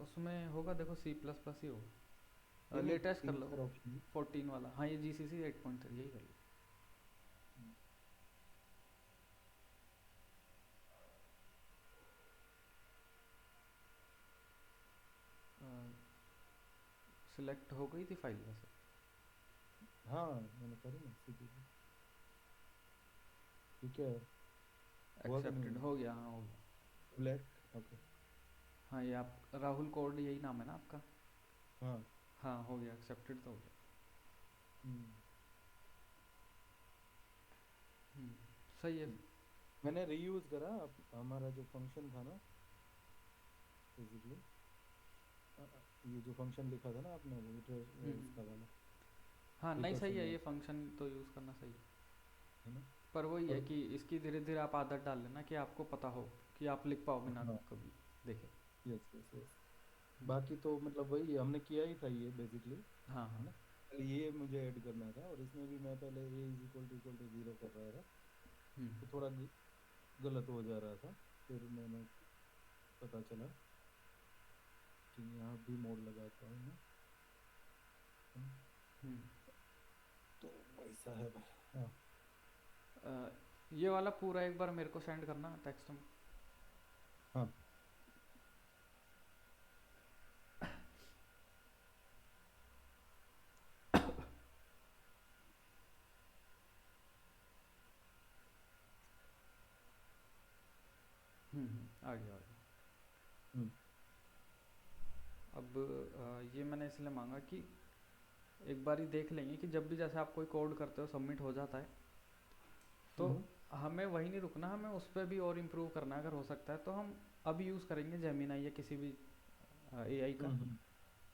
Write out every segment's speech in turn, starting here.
उसमें होगा, देखो सी प्लस प्लस ही होगा, ये नहीं, लेटेस्ट कर तीन लो। चार ऑप्शन है। 14 वाला, हाँ ये जी सी सी 8.3 यही कर लो। सिलेक्ट हो गई थी फाइल वैसे? हाँ मैंने करी ना CPP। ठीक है। हुआ कि नहीं एक्सेप्टेड हुआ? हो गया, हाँ हो गया। Black, okay. हाँ ये आप राहुल कोड यही नाम है ना आपका? हाँ। हाँ हो गया, एक्सेप्टेड तो हो गया। हम्म, हम्म, सही है। मैंने रीयूज करा हमारा जो फंक्शन था ना, बेसिकली ये जो फंक्शन लिखा था ना आपने, वो हम्म, उसका वाला हाँ नहीं सही रिकर्सिव है, वाला, ये फंक्शन तो यूज़ करना सही है। है ना? पर वही है और कि इसकी धीरे धीरे आप आदत डाल लेना कि आपको पता हो, कि आप लिख पाओ बिना हाँ, कभी देखे। Yes yes yes. हम्म, बाकी तो मतलब वही हमने किया ही था ये बेसिकली, हाँ है हाँ। ना? पहले ये मुझे ऐड करना था, और इसमें भी मैं पहले ए इज इक्वल टू जीरो कर रहा था, हम्म, तो थोड़ा गलत हो जा रहा था। फिर मैंने पता चला कि यहाँ भी मोड लगाता हूँ मैं, है ना? हम्म। तो वैसा है भाई। हाँ ये वाला पूरा एक बार मेरे को सेंड करना टेक्स्ट में। हाँ। आ गया आ गया। हम्म अब ये मैंने इसलिए मांगा कि एक बार ही देख लेंगे कि जब भी जैसे आप कोई कोड करते हो सबमिट हो जाता है, तो हम्म हमें वही नहीं रुकना, हमें उस पर भी और इम्प्रूव करना है। अगर हो सकता है तो हम अब यूज़ करेंगे जेमिनाई या किसी भी एआई का हम्म हम्म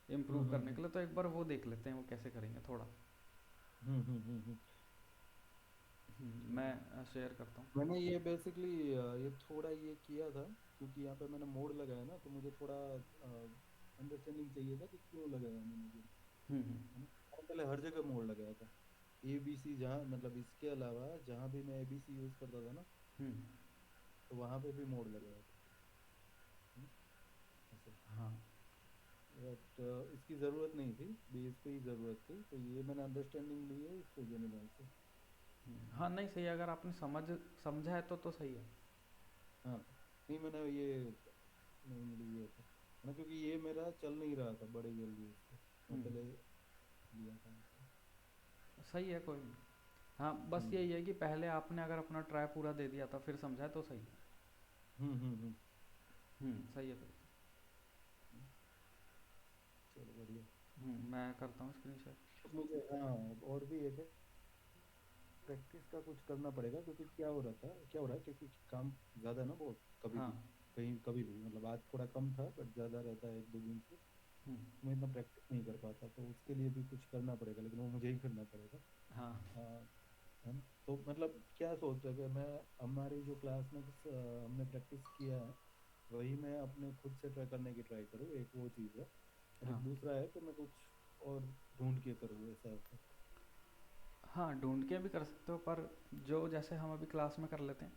इम्प्रूव हम्म करने हम्म के लिए। तो एक बार वो देख लेते हैं वो कैसे करेंगे थोड़ा। हम्म। मैं शेयर करता हूँ। मैंने ये बेसिकली ये थोड़ा ये किया था, क्योंकि यहाँ पे मैंने मोड लगाया ना, तो मुझे थोड़ा अंडरस्टैंडिंग चाहिए था कि क्यों लगाया मैंने ये, हम्म, है ना? मैंने पहले हर जगह मोड लगाया था, ABC जहाँ मतलब इसके अलावा जहाँ भी मैं ABC यूज करता था ना, हम्म, तो वहाँ पे भी मोड लगाया था, है ना? ऐसे। हाँ। बट इसकी ज़रूरत नहीं थी, बेस पे ही ज़रूरत थी, तो ये मैंने अंडरस्टैंडिंग ली है इससे, जेमिनाई से। हाँ नहीं सही है, अगर आपने समझा है तो सही है। हाँ, नहीं मैंने ये मेनली ये था, है ना, क्योंकि ये मेरा चल नहीं रहा था बड़े जल्दी इस पे, मैं पहले हम्म, लिया था इसको। सही है, कोई नहीं। हाँ बस हम्म यही है कि पहले आपने अगर अपना ट्राई पूरा दे दिया था फिर समझा है तो सही है। हम्म। सही है फिर। चलो बढ़िया। मैं करता हूँ स्क्रीन शेयर। अब मुझे हाँ, और भी एक है, प्रैक्टिस का कुछ करना पड़ेगा, क्योंकि क्या हो रहा है, क्योंकि काम ज़्यादा ना बहुत, कभी हाँ। भी कहीं कभी भी, मतलब आज थोड़ा कम था बट ज़्यादा रहता है 1 2 दिन से, हम्म, मैं इतना प्रैक्टिस नहीं कर पाता, तो उसके लिए भी कुछ करना पड़ेगा, लेकिन वो मुझे ही करना पड़ेगा। हाँ। हाँ, है ना? तो मतलब क्या सोच रहे कि मैं, हमारी जो क्लास में हमने प्रैक्टिस किया है, वही मैं अपने खुद से ट्राई करने की ट्राई करूँ, एक वो चीज़ है। और हाँ एक दूसरा है कि मैं कुछ और ढूंढ के करूँ, ऐसा है। हाँ, ढूंढ के भी कर सकते हो, पर जो जैसे हम अभी क्लास में कर लेते हैं,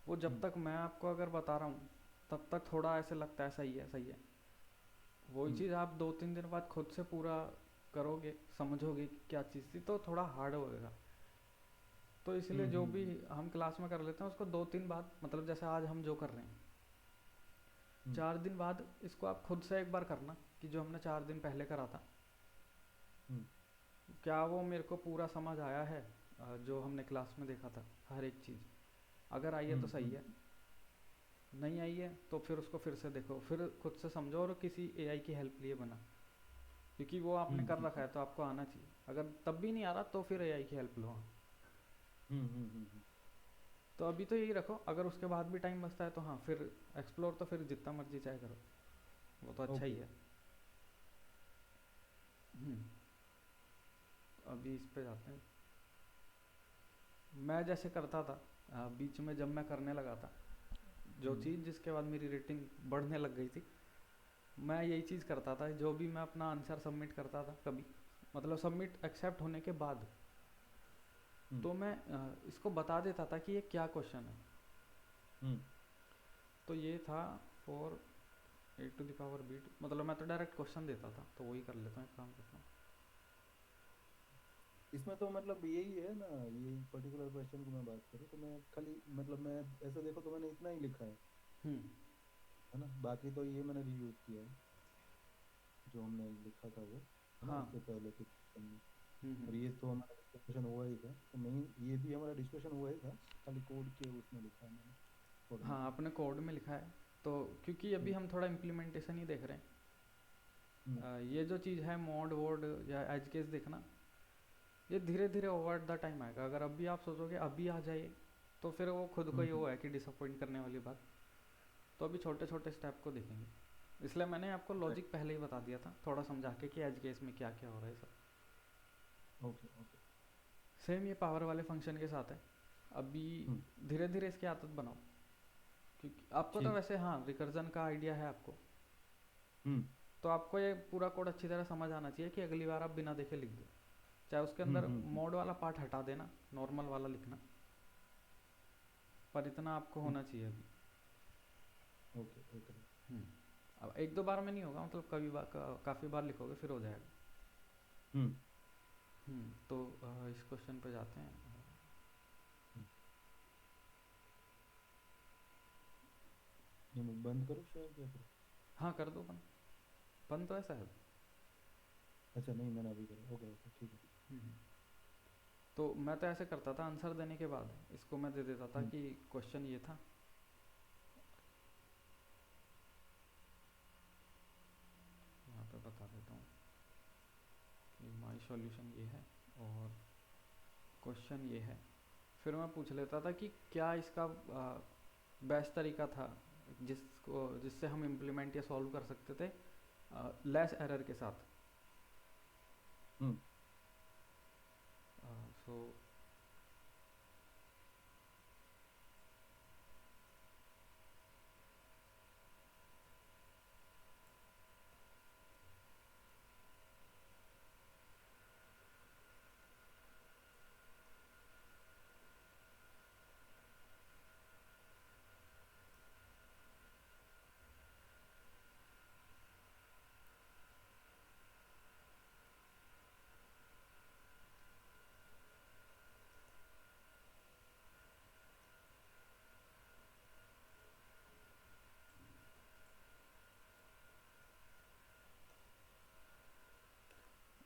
वो जब हम्म तक मैं आपको अगर बता रहा हूँ तब तक थोड़ा ऐसे लगता है सही है सही है। वही हम्म चीज़ आप 2-3 दिन बाद खुद से पूरा करोगे, समझोगे कि क्या चीज़ थी, तो थोड़ा हार्ड होएगा। तो इसलिए जो भी हम्म हम क्लास में कर लेते हैं उसको 2-3 बाद, मतलब जैसे आज हम जो कर रहे हैं, हम्म 4 दिन बाद इसको आप खुद से एक बार करना कि जो हमने 4 दिन पहले करा था, हम्म क्या वो मेरे को पूरा समझ आया है। जो हमने क्लास में देखा था हर एक चीज़, अगर आई है तो सही है, हम्म नहीं आई है तो फिर उसको फिर से देखो, फिर खुद से समझो और किसी एआई की हेल्प लिए बना। क्योंकि वो आपने कर रखा हम्म है तो आपको आना चाहिए, अगर तब भी नहीं आ रहा तो फिर एआई की हेल्प लो, हाँ। हम्म। तो अभी तो यही रखो, अगर उसके बाद भी टाइम बचता है तो हाँ फिर एक्सप्लोर तो फिर जितना मर्जी चाहे करो, वो तो अच्छा ही ओके। है। हम्म, अभी इस पे जाते हैं। मैं जैसे करता था, बीच में जब मैं करने लगा था जो हम्म चीज़ जिसके बाद मेरी रेटिंग बढ़ने लग गई थी, मैं यही चीज़ करता था। जो भी मैं अपना आंसर सबमिट करता था कभी, मतलब सबमिट एक्सेप्ट होने के बाद, हम्म तो मैं इसको बता देता था कि ये क्या क्वेश्चन है। हम्म तो ये था फॉर a⁻b मतलब मैं तो डायरेक्ट क्वेश्चन देता था, तो वही कर लेता हूँ, एक काम करता हूँ। इसमें तो मतलब यही है ना, ये पर्टिकुलर क्वेश्चन की मैं बात करूँ तो मैं खाली मतलब मैं ऐसे देखो तो मैंने इतना ही लिखा हम्म। है ना, बाकी तो ये मैंने रीयूज किया है जो हमने लिखा था वो, है ना, हाँ। इससे पहले के क्वेश्चन में। और हम्म। ये तो हमारा डिस्कशन हुआ ही था, तो मेन ये भी हमारा डिस्कशन हुआ ही था, खाली कोड के उसमें लिखा है मैंने, कोड में। हाँ, आपने कोड में लिखा है, तो क्योंकि अभी हम्म, हम थोड़ा इम्प्लीमेंटेशन ही देख रहे हैं। हम्म, ये जो चीज़ है मोड वोड या एज केस देखना, ये धीरे धीरे ओवर द टाइम आएगा। अगर अभी आप सोचोगे अभी आ जाए, तो फिर वो खुद को ही वो है कि डिसअपॉइंट करने वाली बात। तो अभी छोटे छोटे स्टेप को देखेंगे, इसलिए मैंने आपको लॉजिक पहले ही बता दिया था थोड़ा समझा के कि एज केस में क्या क्या हो रहा है सब। Okay okay. सेम ये पावर वाले फंक्शन के साथ है। अभी हम्म, धीरे धीरे इसकी आदत बनाओ, क्योंकि आपको तो ठीक। वैसे हाँ रिकर्जन का आइडिया है आपको, हम्म, तो आपको ये पूरा कोड अच्छी तरह समझ आना चाहिए कि अगली बार आप बिना देखे लिख दो। चाहे उसके अंदर हम्म। मोड वाला पार्ट हटा देना, नॉर्मल वाला लिखना, पर इतना आपको हम्म, होना चाहिए अभी। Okay okay. हम्म। अब एक दो बार में नहीं होगा, मतलब कभी बार काफ़ी बार लिखोगे फिर हो जाएगा। हम्म, तो इस क्वेश्चन पे जाते हैं। हम्म। ये मैं बंद करूँ शेयर क्या करूँ? हाँ कर दो बंद, बंद तो ऐसा है। अच्छा नहीं, मैंने अभी करा, ओके ओके ठीक है। हम्म। तो मैं तो ऐसे करता था, आंसर देने के बाद इसको मैं दे देता था हम्म, कि क्वेश्चन ये था। यहाँ पे बता देता हूँ कि माई सॉल्यूशन ये है और क्वेश्चन ये है। फिर मैं पूछ लेता था कि क्या इसका बेस्ट तरीका था जिससे हम इम्प्लीमेंट या सॉल्व कर सकते थे लेस एरर के साथ। हम्म। सो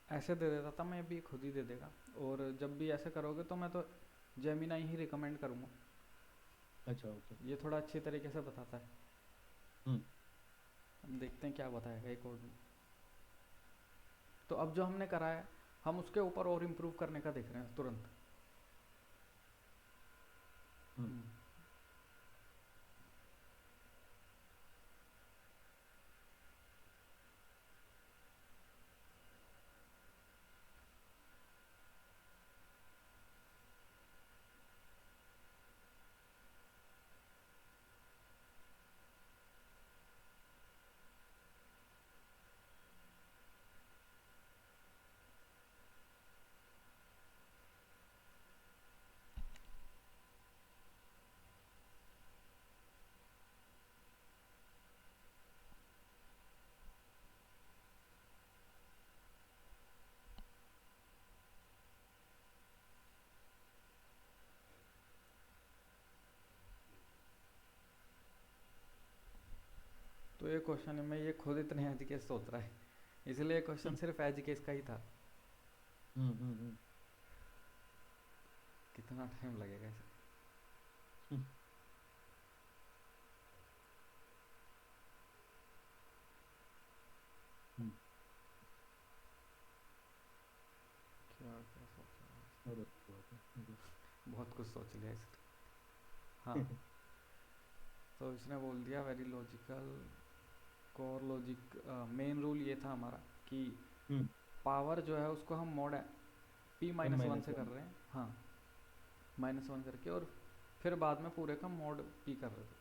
ऐसे दे देता था मैं, भी खुद ही दे देगा। और जब भी ऐसे करोगे तो मैं तो जेमिनाई ही रिकमेंड करूँगा, अच्छा ओके। ये थोड़ा अच्छी तरीके से बताता है। हम्म, हम देखते हैं क्या बताएगा ये कोड में। तो अब जो हमने करा है, हम उसके ऊपर और इम्प्रूव करने का देख रहे हैं तुरंत। हम्म। हम्म। तो ये क्वेश्चन में ये खुद इतने एज केस सोच रहा है, इसलिए क्वेश्चन सिर्फ एज केस का ही था। हम्म। कितना टाइम लगेगा इसे। हम्म, हम्म। क्या क्या सोच रहा है और अच्छी बात है, ओके। इसने? बहुत कुछ सोच लिया इसने। हाँ, तो इसने बोल दिया very logical core logic. Main rule ये था हमारा कि हम्म। पावर जो है उसको हम mod p m minus one minus से कर वन। रहे हैं। हाँ, -1 करके, और फिर बाद में पूरे का मॉड p कर रहे थे।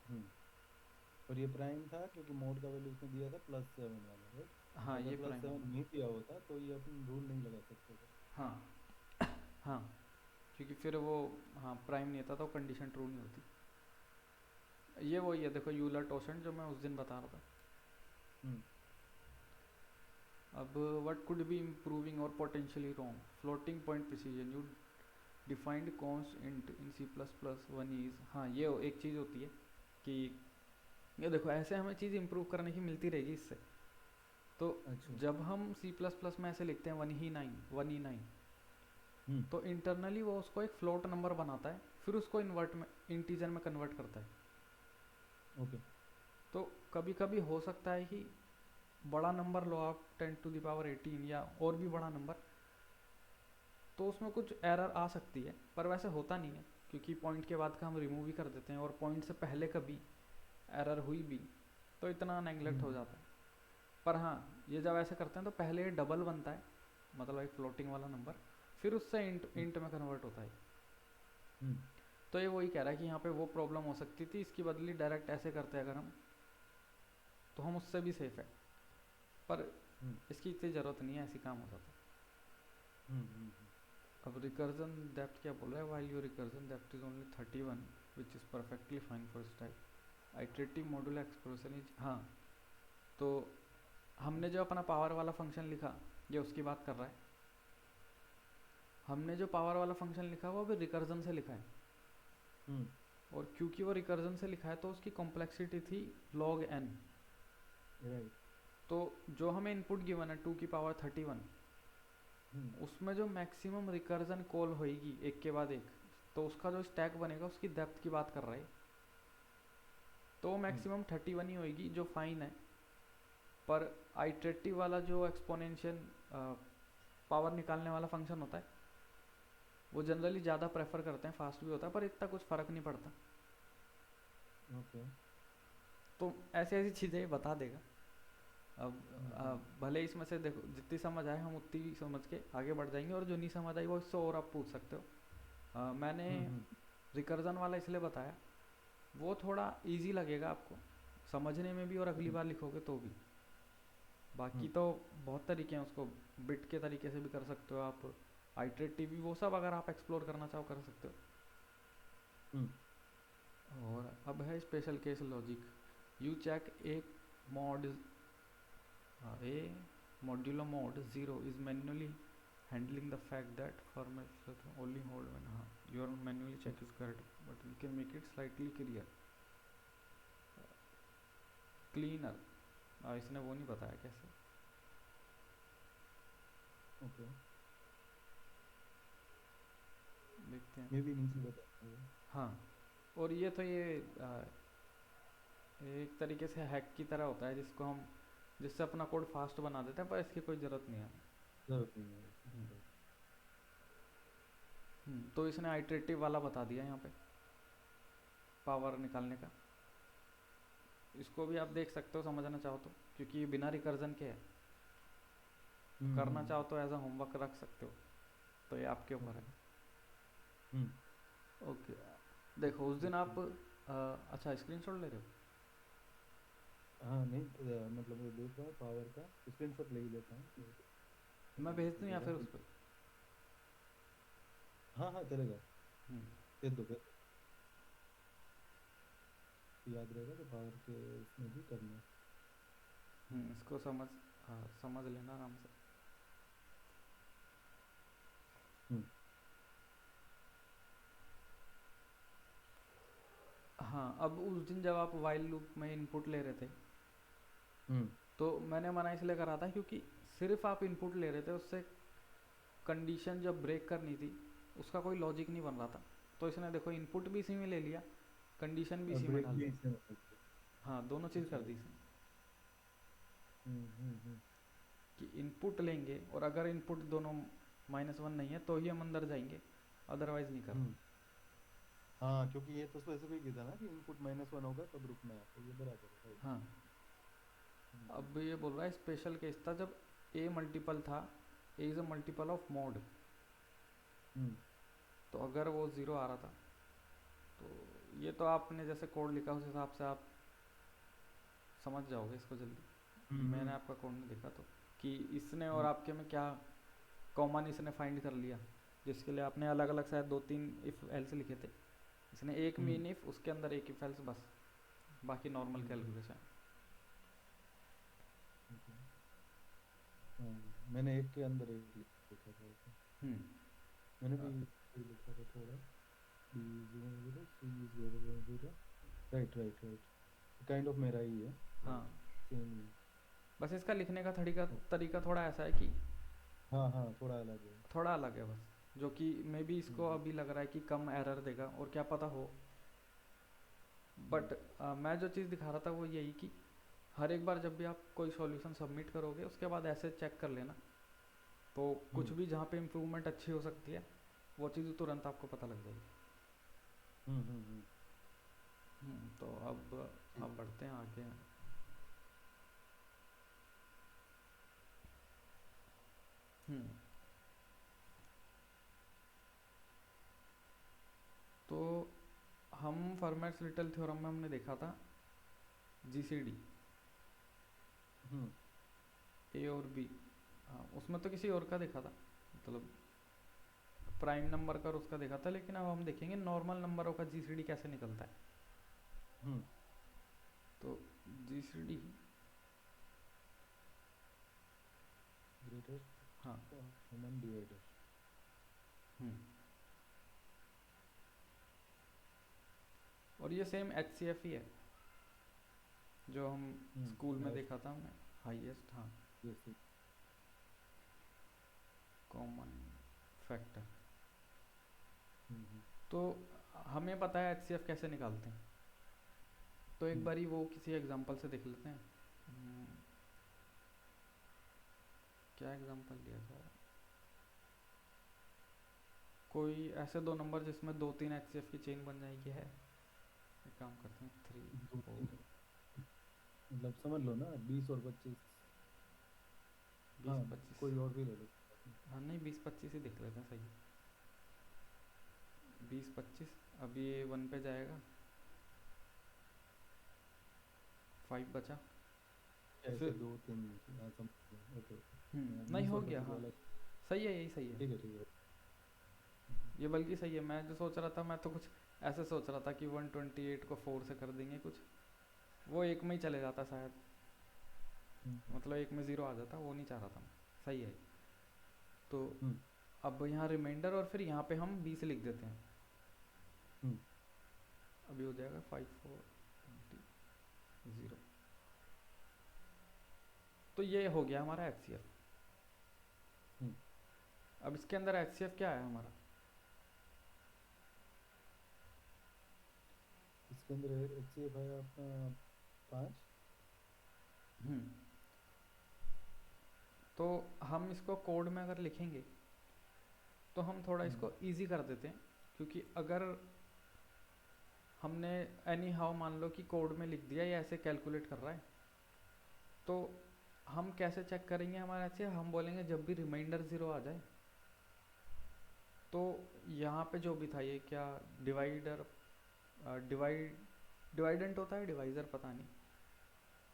हम्म। और ये प्राइम था क्योंकि मोड का वैल्यू उसने दिया था +7 वाला, राइट? हाँ, तो अगर ये प्लस प्राइम सेवन वाला। नहीं दिया होता तो ये अपन रूल नहीं लगा सकते थे। हाँ। हाँ, क्योंकि फिर वो, हाँ प्राइम नहीं था तो कंडीशन ट्रू नहीं होती। ये वही है, देखो यूलर टोसेंट जो मैं उस दिन बता रहा था। हम्म अब व्हाट कुड बी इम्प्रूविंग और potentially wrong, floating point precision, you defined const in C plus plus one is, हाँ ये एक चीज़ होती है कि ये देखो ऐसे हमें चीज़ इम्प्रूव करने की मिलती रहेगी इससे। तो अच्छा। जब हम सी प्लस प्लस में ऐसे लिखते हैं वन ई नाइन, हम्म तो इंटरनली वो उसको एक फ्लोट नंबर बनाता है, फिर उसको इन्वर्ट में इंटीजर में कन्वर्ट करता है। ओके। तो कभी कभी हो सकता है कि बड़ा नंबर लो आप 10⁻18 या और भी बड़ा नंबर, तो उसमें कुछ एरर आ सकती है, पर वैसे होता नहीं है क्योंकि पॉइंट के बाद का हम रिमूव ही कर देते हैं, और पॉइंट से पहले कभी एरर हुई भी तो इतना नेग्लेक्ट हो हम्म जाता है। पर हाँ, ये जब ऐसे करते हैं तो पहले ये डबल बनता है, मतलब एक फ्लोटिंग वाला नंबर, फिर उससे इंट हम्म इंट में कन्वर्ट होता है। हम्म तो ये वही कह रहा है कि यहाँ पे वो प्रॉब्लम हो सकती थी, इसकी बदली डायरेक्ट ऐसे करते अगर हम, तो हम उससे भी सेफ है। पर हम्म इसकी इतनी ज़रूरत नहीं है, ऐसी काम हो जाता है। हम्म। अब रिकर्जन डेप्थ क्या बोल रहा है, while your recursion depth is only 31 which is perfectly fine for style iterative modular expression is, हाँ तो हमने जो अपना पावर वाला फंक्शन लिखा, ये उसकी बात कर रहा है। हमने जो पावर वाला फंक्शन लिखा वो अभी रिकर्जन से लिखा है, हम्म और क्योंकि वो रिकर्जन से लिखा है तो उसकी कॉम्प्लेक्सिटी थी log n। राइट। तो जो हमें इनपुट गिवन है 2 की पावर 31, हम्म उसमें जो मैक्सिमम रिकर्जन कॉल होएगी एक के बाद एक, तो उसका जो स्टैक बनेगा उसकी डेप्थ की बात कर रहा है। तो वो हम्म मैक्सिमम 31 ही होएगी जो फाइन है। पर आइटरेटिव वाला जो एक्सपोनेंशियल पावर निकालने वाला फंक्शन होता है, वो जनरली ज़्यादा प्रेफर करते हैं, फास्ट भी होता है पर इतना कुछ फ़र्क नहीं पड़ता। ओके। तो ऐसी ऐसी चीज़ें ये बता देगा। अब हम्म। भले इसमें से देखो जितनी समझ आए हम उतनी समझ के आगे बढ़ जाएंगे, और जो नहीं समझ आई वो इससे और आप पूछ सकते हो। मैंने हम्म। रिकर्जन वाला इसलिए बताया, वो थोड़ा इजी लगेगा आपको समझने में भी, और अगली हम्म बार लिखोगे तो भी। बाकी हम्म तो बहुत तरीके हैं, उसको बिट के तरीके से भी कर सकते हो आप, आइटरेटिव भी, वो सब अगर आप एक्सप्लोर करना चाहो कर सकते हम्म हो। और अब है special case logic, you check a mod a modulo mode 0 is manually handling the fact that format only hold when, हाँ your manually check is correct but we can make it slightly cleaner। इसने वो नहीं बताया कैसे। Okay. देखते हैं। मे भी नीचे बताता है। हाँ, और ये तो ये एक तरीके से हैक की तरह होता है जिसको हम, जिससे अपना कोड फास्ट बना देते हैं, पर इसकी कोई ज़रूरत नहीं है। जरूरत नहीं है। हम्म, तो इसने आइटरेटिव वाला बता दिया यहाँ पे पावर निकालने का। इसको भी आप देख सकते हो समझना चाहो तो, क्योंकि ये बिना रिकर्जन के है। करना हम्म। चाहो तो एज अ होमवर्क रख सकते हो, तो ये आपके ऊपर है। ओके। हम्म। ओके, देखो उस दिन आप देखते हैं। अच्छा स्क्रीनशॉट ले रहे हो? हाँ नहीं, मतलब वो देख रहा है पावर का स्क्रीनशॉट ले ही लेता हूँ मैं भेज दूँ या जरा। फिर उस पर? हाँ हाँ चलेगा। हम्म, भेज दो भेज दो। याद रहेगा तो पावर के इसमें भी करना है। इसको समझ, हाँ समझ लेना आराम से। हम्म हाँ, अब उस दिन जब आप वाइल लूप में इनपुट ले रहे थे, हम्म तो मैंने मना इसलिए करा था क्योंकि सिर्फ आप इनपुट ले रहे थे, उससे कंडीशन जब ब्रेक करनी थी उसका कोई लॉजिक नहीं बन रहा था। तो इसने देखो इनपुट भी इसी में ले लिया, कंडीशन भी और इसी में ब्रेक डाल भी दी। इससे हो सकती हाँ, दोनों है। चीज़ अच्छा। कर दी इसने, हम्म। कि इनपुट लेंगे और अगर इनपुट दोनों -1 नहीं है तो ही हम अंदर जाएंगे, अदरवाइज नहीं करना। हम्म हाँ, क्योंकि ये तो स्पेसिफिक ही था ना कि इनपुट -1 होगा तब रुकना है, तो ये बराबर है राइट। हाँ, हम्म अब ये बोल रहा है स्पेशल केस था जब ए मल्टीपल था, A is a multiple of mod, हम्म तो अगर वो ज़ीरो आ रहा था, तो ये तो आपने जैसे कोड लिखा उस हिसाब से आप समझ जाओगे इसको जल्दी। मैंने हम्म आपका कोड नहीं देखा तो, कि इसने और हम्म आपके में क्या कॉमन इसने फाइंड कर लिया, जिसके लिए आपने अलग अलग शायद 2-3 इफ एल्स लिखे थे। इसने एक हम्म मीन इफ, उसके अंदर एक इफ एल्स बस। बाकी नॉर्मल हम्म, कैलकुलेशन। ओके। हाँ, मैंने एक के अंदर एक लिखा था ऐसे। हम्म। मैंने भी अ, ये लिखा था थोड़ा, b is equal to 0, c is greater than 0, right right right, kind of मेरा ही है, हाँ, राइट, सेम ही है। बस इसका लिखने का ओ, तरीका थोड़ा ऐसा है कि हाँ हाँ, थोड़ा अलग है। थोड़ा अलग है बस, जो कि मे बी इसको हम्म, अभी लग रहा है कि कम एरर देगा और क्या पता हो। हम्म, बट मैं जो चीज़ दिखा रहा था वो यही कि हर एक बार जब भी आप कोई सॉल्यूशन सबमिट करोगे उसके बाद ऐसे चेक कर लेना, तो कुछ हम्म, भी जहाँ पे इम्प्रूवमेंट अच्छी हो सकती है वो चीज़ तुरंत आपको पता लग जाएगी। हम्म। तो ठीक। अब बढ़ते हैं आगे। हम्म। तो हम फॉर्मेट्स लिटिल थ्योरम में हमने देखा था जीसीडी, हम्म, ए और बी। हाँ, उसमें तो किसी और का देखा था, मतलब प्राइम नंबर का और उसका देखा था, लेकिन अब हम देखेंगे नॉर्मल नंबरों का जीसीडी कैसे निकलता है। हम्म, तो जीसीडी, ग्रेटर हाँ। Common divisor. हम्म। और ये सेम एच सी एफ ही है जो हम स्कूल में हाईएस्ट। देखा था हमने, हाईएस्ट, हाँ, जैसे। Common factor. हम्म, तो हमें पता है एच सी एफ कैसे निकालते हैं, तो एक हम्म, बारी वो किसी एग्जांपल से देख लेते हैं। क्या एग्जांपल लिया जाए, कोई ऐसे दो नंबर जिसमें दो तीन एच सी एफ की चेन बन जाएगी है। एक काम करते हैं, थ्री, दो तीन, फोर, मतलब समझ लो ना, 20 और 25। बीस हाँ, पच्चीस। कोई और भी ले लो। हाँ नहीं, 20 25 ही देख लेते हैं, सही। 20 25, अब ये वन पे जाएगा, 5 बचा। ऐसे फिर 2 3, हाँ समझ गया, ओके ओके। नहीं, बीस हो और गया, पच्चीस हाँ। वाला। सही है, यही सही है। ठीक है, ठीक है। हम्म, ये बल्कि सही है, मैं जो सोच रहा था, मैं तो कुछ ऐसे सोच रहा था कि 128 को 4 से कर देंगे कुछ, वो एक में ही चले जाता शायद, हम्म, मतलब एक में ज़ीरो आ जाता, वो नहीं चाह रहा था मैं। सही है। तो हम्म, अब यहाँ रिमाइंडर और फिर यहाँ पे हम 20 लिख देते हैं। हम्म, अभी हो जाएगा 5 4 20 0। तो ये हो गया हमारा एच सी एफ। हम्म। अब इसके अंदर एच सी एफ क्या है हमारा। इसके अंदर एच सी एफ है अपना 5। हम्म। तो हम इसको कोड में अगर लिखेंगे तो हम थोड़ा हम्म, इसको इजी कर देते हैं, क्योंकि अगर हमने एनी हाउ मान लो कि कोड में लिख दिया या ऐसे कैलकुलेट कर रहा है, तो हम कैसे चेक करेंगे हमारा ऐसे, हम बोलेंगे जब भी रिमाइंडर ज़ीरो आ जाए, तो यहाँ पे जो भी था ये क्या, डिवाइडर, डिवाइड, डिवाइडेंट होता है, डिवाइज़र पता नहीं,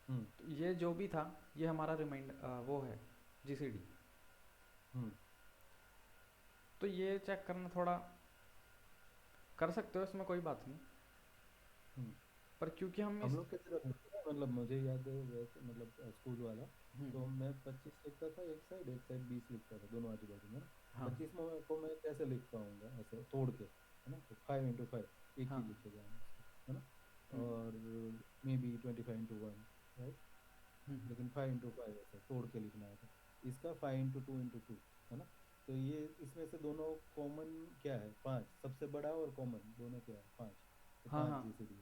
हम्म, तो ये जो भी था ये हमारा रिमाइंडर वो है जीसीडी। हम्म, तो ये चेक करना थोड़ा कर सकते हो, इसमें कोई बात नहीं, हम्म। पर क्योंकि हम हम इस, लोग कैसे रखते थे, मतलब मुझे याद है वैसे, मतलब स्कूल वाला, हम्म, तो मैं 25 लिखता था एक साइड 20 लिखता था, दोनों आजू बाजू में ना। हाँ, 25 में को मैं कैसे लिख पाऊंगा ऐसे तोड़ के, है ना, तो 5 × 5 एक हाँ, ही लिखेगा उसको, है ना। हम्म, और मे बी 25 × 1, राइट। हम्म, लेकिन 5 × 5 ऐसे तोड़ के लिखना है, तो इसका 5 × 2 × 2, है ना। तो ये इसमें से दोनों कॉमन क्या है, 5 सबसे बड़ा, और कॉमन दोनों क्या है, 5। तो हाँ, 5 हाँ, जीसीडी।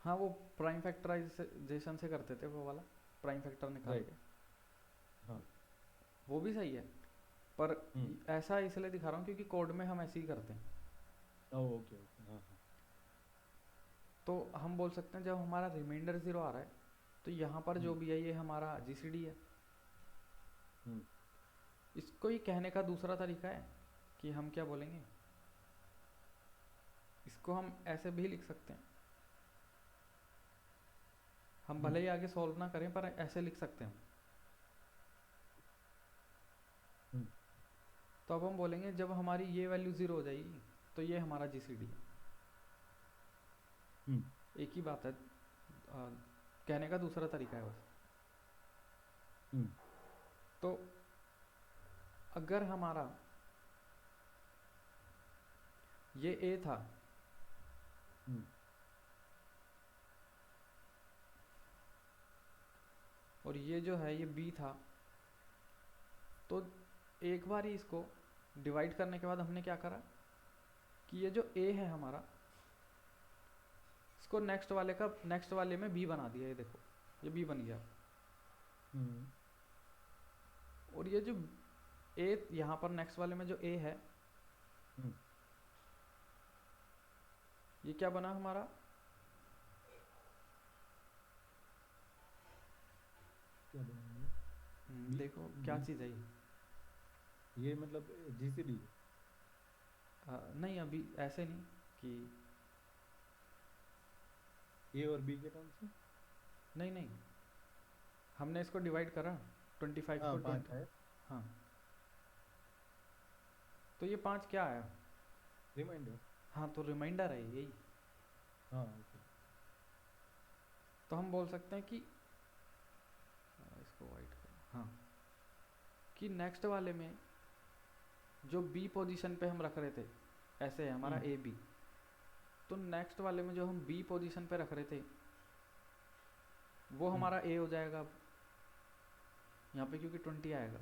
हाँ, वो प्राइम फैक्टराइजेशन से करते थे वो वाला, प्राइम फैक्टर निकाल राइट। के, हाँ। वो भी सही है। पर हम्म। ऐसा इसलिए दिखा रहा हूँ क्योंकि कोड में हम ऐसे ही करते हैं। ओके ओके, हाँ हाँ। तो हम बोल सकते हैं जब हमारा रिमाइंडर ज़ीरो आ रहा है तो यहाँ पर जो हम्म, भी है ये हमारा जीसीडी है। हम्म, इसको ही कहने का दूसरा तरीका है कि हम क्या बोलेंगे, इसको हम ऐसे भी लिख सकते हैं, हम हम्म, भले ही आगे सॉल्व ना करें पर ऐसे लिख सकते हैं। हम्म, तो अब हम बोलेंगे जब हमारी ये वैल्यू ज़ीरो हो जाएगी तो ये हमारा जीसीडी है। हम्म। एक ही बात है, कहने का दूसरा तरीका है बस। हम्म तो अगर हमारा ये ए था, हम्म और ये जो है ये बी था, तो एक बार ही इसको डिवाइड करने के बाद हमने क्या करा कि ये जो ए है हमारा, इसको नेक्स्ट वाले में बी बना दिया। ये देखो, ये बी बन गया। हम्म और ये जो ए यहाँ पर नेक्स्ट वाले में जो ए है, हम्म ये क्या बना हमारा, क्या बनाएंगे बी देखो क्या बी चीज़ है ये। ये मतलब जीसीडी। नहीं, अभी ऐसे नहीं कि, ए और बी के टर्म से। नहीं नहीं, हमने इसको डिवाइड करा 25 हाँ को पाँच 20। है। हाँ, तो ये 5 क्या आया। रिमाइंडर। हाँ, तो रिमाइंडर है यही। हाँ ओके। तो हम बोल सकते हैं कि इसको वाइट करो, हाँ, कि नेक्स्ट वाले में जो बी पोजीशन पे हम रख रहे थे, ऐसे है हमारा हम्म ए बी, तो नेक्स्ट वाले में जो हम बी पोजीशन पे रख रहे थे वो हम्म हमारा ए हो जाएगा अब यहाँ पे, क्योंकि 20 आएगा।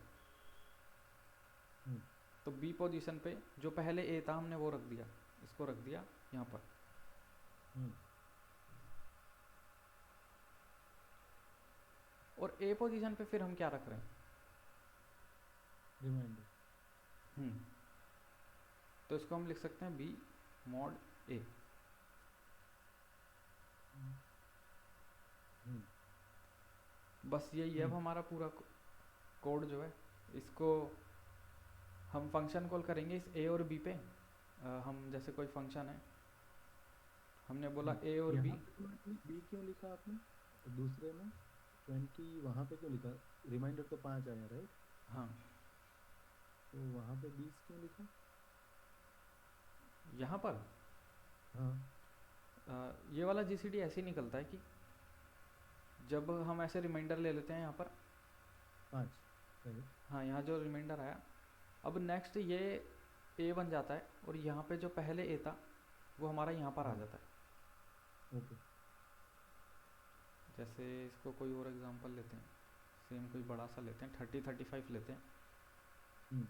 हम्म तो बी पोजीशन पे जो पहले ए था हमने वो रख दिया, इसको रख दिया यहाँ पर। हम्म और ए पोजीशन पे फिर हम क्या रख रहे हैं, रिमाइंडर। हम्म तो इसको हम लिख सकते हैं बी मॉड ए। हम्म हम्म बस यही है अब हम्म हमारा पूरा कोड जो है। इसको हम फंक्शन कॉल करेंगे इस ए और बी पे। हम जैसे कोई फंक्शन है, हमने बोला ए और बी। यहाँ पे बी क्यों लिखा आपने और दूसरे में 20 वहाँ पे क्यों लिखा। रिमाइंडर तो 5 आया राइट। हाँ, तो वहाँ पे 20 क्यों लिखा। यहाँ पर हाँ ये वाला जीसीडी ऐसे ही निकलता है कि जब हम ऐसे रिमाइंडर ले लेते हैं यहाँ पर, 5 राइट। हाँ, यहाँ जो रिमाइंडर आया, अब नेक्स्ट ये ए बन जाता है, और यहाँ पे जो पहले ए था वो हमारा यहाँ पर आ हाँ जाता है। ओके। जैसे इसको कोई और एग्जांपल लेते हैं, सेम कोई बड़ा सा लेते हैं, 30-35 लेते हैं। हम्म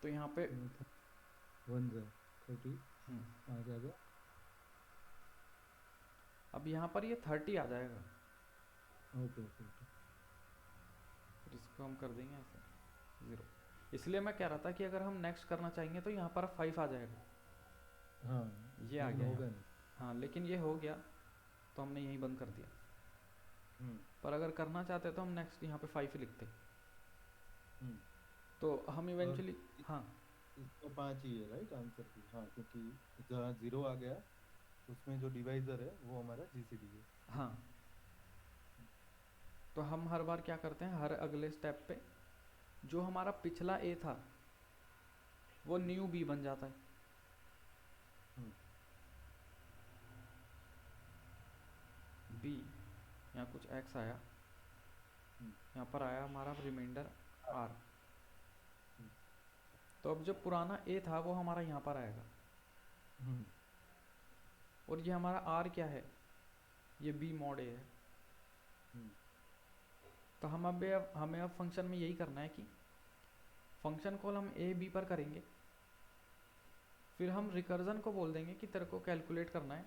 तो यहाँ पे 1 30 हम्म, 5 आ गया। अब यहाँ पर ये 30 आ जाएगा, ओके ओके ओके। फिर इसको हम कर देंगे ऐसे 0। इसलिए मैं कह रहा था कि अगर हम नेक्स्ट करना चाहेंगे तो यहाँ पर 5 आ जाएगा, हाँ ये आ लेकिन गया होगा यहाँ। नहीं। हाँ, लेकिन ये हो गया तो हमने यहीं बंद कर दिया। हम्म पर अगर करना चाहते तो हम नेक्स्ट यहाँ पे 5 ही लिखते। हम्म तो हम और इवेंचुअली, हाँ इसका 5 ही है राइट आंसर की। हाँ क्योंकि जहाँ 0 आ गया उसमें जो डिवाइजर है वो हमारा जीसीडी है। हाँ, तो हम हर बार क्या करते हैं, हर अगले स्टेप पे जो हमारा पिछला ए था वो न्यू बी बन जाता है। हम्म बी, यहाँ कुछ एक्स आया, हम्म यहाँ पर आया हमारा रिमाइंडर आर। हम्म तो अब जो पुराना ए था वो हमारा यहाँ पर आएगा, हम्म और ये हमारा आर क्या है, ये बी मॉड ए है। हम्म तो हमें अब फंक्शन में यही करना है कि फंक्शन कॉल हम ए बी पर करेंगे, फिर हम रिकर्जन को बोल देंगे कि तेरे को कैलकुलेट करना है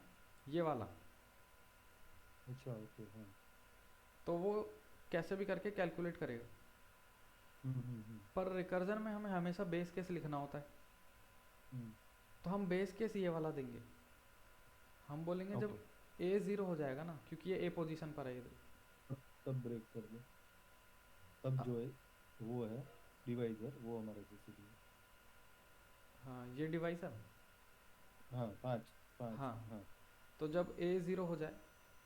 ये वाला। अच्छा ओके। हाँ तो वो कैसे भी करके कैलकुलेट करेगा। पर रिकर्जन में हमें हमेशा बेस केस लिखना होता है, हम्म तो हम बेस केस ये वाला देंगे। हम बोलेंगे जब ओके। ए 0 हो जाएगा ना, क्योंकि ये ए पोजीशन पर है ये। तब ब्रेक कर दो। तब अ- जो है वो है डिवाइजर वो हमारा जीसीडी है। हाँ, ये डिवाइस है। हाँ 5 5 हाँ, हाँ। तो जब ए 0 हो जाए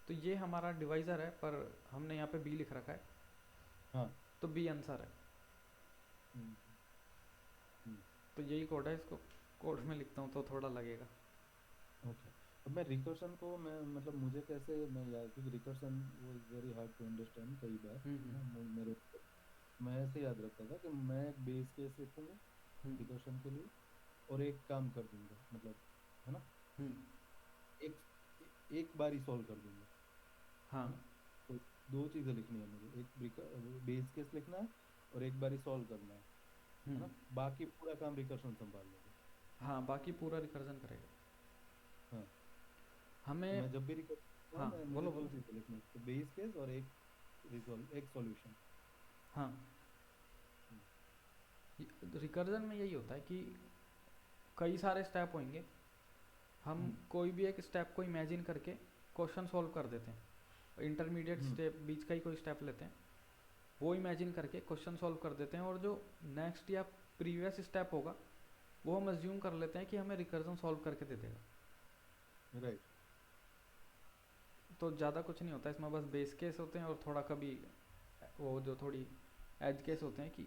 तो ये हमारा डिवाइज़र है, पर हमने यहाँ पे बी लिख रखा है, हाँ तो बी आंसर है। हम्म हम्म तो यही कोड है, इसको कोड में लिखता हूँ तो थोड़ा लगेगा। ओके। अब मैं रिकर्शन को मैं मतलब मुझे कैसे मैं याद, क्योंकि recursion was very hard to understand कई बार, है ना, मेरे को। मैं ऐसे याद रखता था कि मैं एक बेस केस लिखूंगा हम्म रिकर्शन के लिए, और एक काम कर दूंगा, मतलब, है ना, हम्म एक एक बार ही सॉल्व कर दूंगा, हाँ है ना। तो दो चीज़ें लिखनी है मुझे, एक बेस केस लिखना है और एक बार ही सॉल्व करना है ना, बाकी पूरा काम रिकर्शन संभाल लेगा। हाँ, बाकी पूरा रिकर्जन करेगा। हाँ, तो हमें मैं जब भी रिकर्शन हूँ, हाँ, मैं मुझे बोलो दो बोलो। चीज़ें लिखनी है, बेस केस और एक रिजॉल्व, एक सॉल्यूशन। हाँ, रिकर्जन में यही होता है कि कई सारे स्टेप होंगे, हम हम्म कोई भी एक स्टेप को इमेजिन करके क्वेश्चन सॉल्व कर देते हैं। इंटरमीडिएट हम्म स्टेप, बीच का ही कोई स्टेप लेते हैं, वो इमेजिन करके क्वेश्चन सॉल्व कर देते हैं, और जो नेक्स्ट या प्रीवियस स्टेप होगा वो हम अज्यूम कर लेते हैं कि हमें रिकर्जन सॉल्व करके दे देगा। राइट। तो ज़्यादा कुछ नहीं होता इसमें, बस बेस केस होते हैं और थोड़ा कभी वो जो थोड़ी एज केस होते हैं कि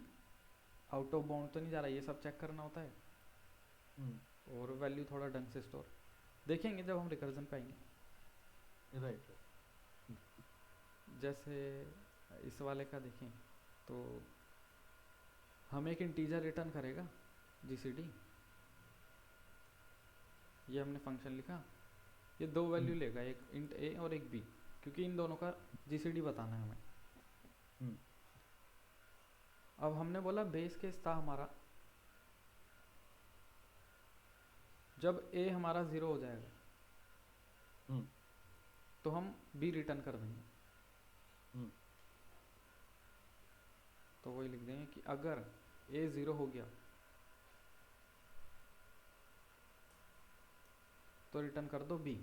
आउट ऑफ बाउंड तो नहीं जा रहा, ये सब चेक करना होता है। हम्म और वैल्यू थोड़ा ढंग से स्टोर देखेंगे जब हम रिकर्जन पे आएंगे। Right right. जैसे इस वाले का देखें तो हम एक इंटीजर रिटर्न करेगा जीसीडी, ये हमने फंक्शन लिखा, ये दो वैल्यू हम्म लेगा, एक इंट ए और एक बी, क्योंकि इन दोनों का जीसीडी बताना है हमें। हम्म अब हमने बोला बेस केस था हमारा, जब ए हमारा ज़ीरो हो जाएगा हम्म तो हम बी रिटर्न कर देंगे। हम्म तो वही लिख देंगे कि अगर ए ज़ीरो हो गया तो रिटर्न कर दो बी।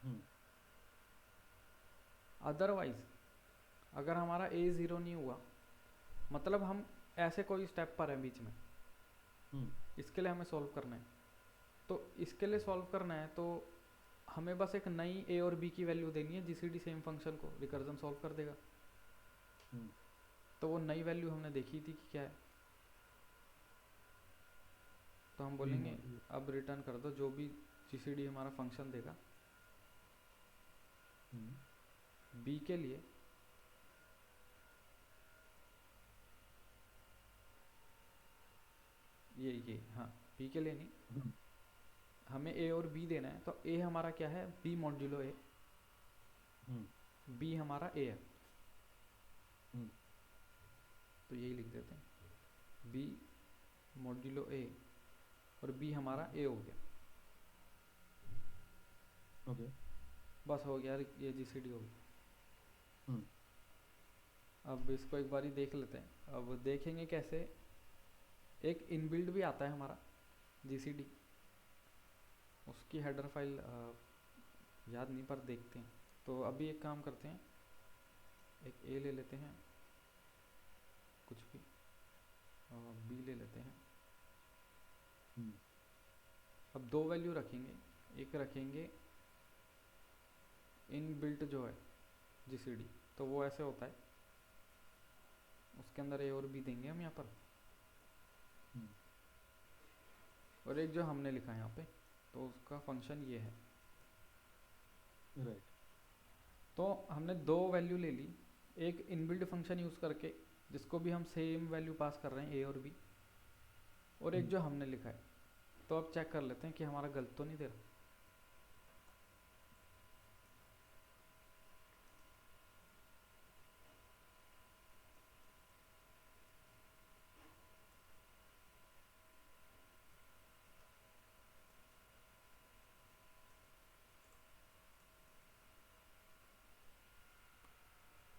हम्म अदरवाइज अगर हमारा ए ज़ीरो नहीं हुआ, मतलब हम ऐसे कोई स्टेप पर हैं बीच में, हम्म इसके लिए हमें सॉल्व करना है। तो इसके लिए सॉल्व करना है तो हमें बस एक नई ए और बी की वैल्यू देनी है, जीसीडी सेम फंक्शन को रिकर्जन सॉल्व कर देगा। हम्म तो वो नई वैल्यू हमने देखी थी कि क्या है, तो हम बी बोलेंगे मॉड्यूल। अब रिटर्न कर दो जो भी जीसीडी हमारा फंक्शन देगा हम्म बी के लिए, ये हाँ, बी के लिए नहीं, हम्म हमें ए और बी देना है। तो ए हमारा क्या है, बी मॉड्यूलो ए, हम्म बी हमारा ए है, हम्म तो यही लिख देते हैं बी मॉड्यूलो ए, और बी हमारा ए हो गया। ओके। बस हो गया, ये जीसीडी हो गई। हम्म अब इसको एक बारी देख लेते हैं, अब देखेंगे कैसे। एक इनबिल्ड भी आता है हमारा जीसीडी, उसकी हेडर फाइल याद नहीं पर देखते हैं। तो अभी एक काम करते हैं, एक ए ले लेते हैं कुछ भी, और बी ले लेते हैं। हम्म अब दो वैल्यू रखेंगे, एक रखेंगे इनबिल्ट जो है जीसीडी, तो वो ऐसे होता है, उसके अंदर ए और बी देंगे हम यहाँ पर, हम्म और एक जो हमने लिखा है यहाँ पे, तो उसका फंक्शन ये है। राइट। तो हमने दो वैल्यू ले ली, एक इनबिल्ट फंक्शन यूज़ करके जिसको भी हम सेम वैल्यू पास कर रहे हैं ए और बी, और एक हम्म जो हमने लिखा है। तो अब चेक कर लेते हैं कि हमारा गलत तो नहीं दे रहा।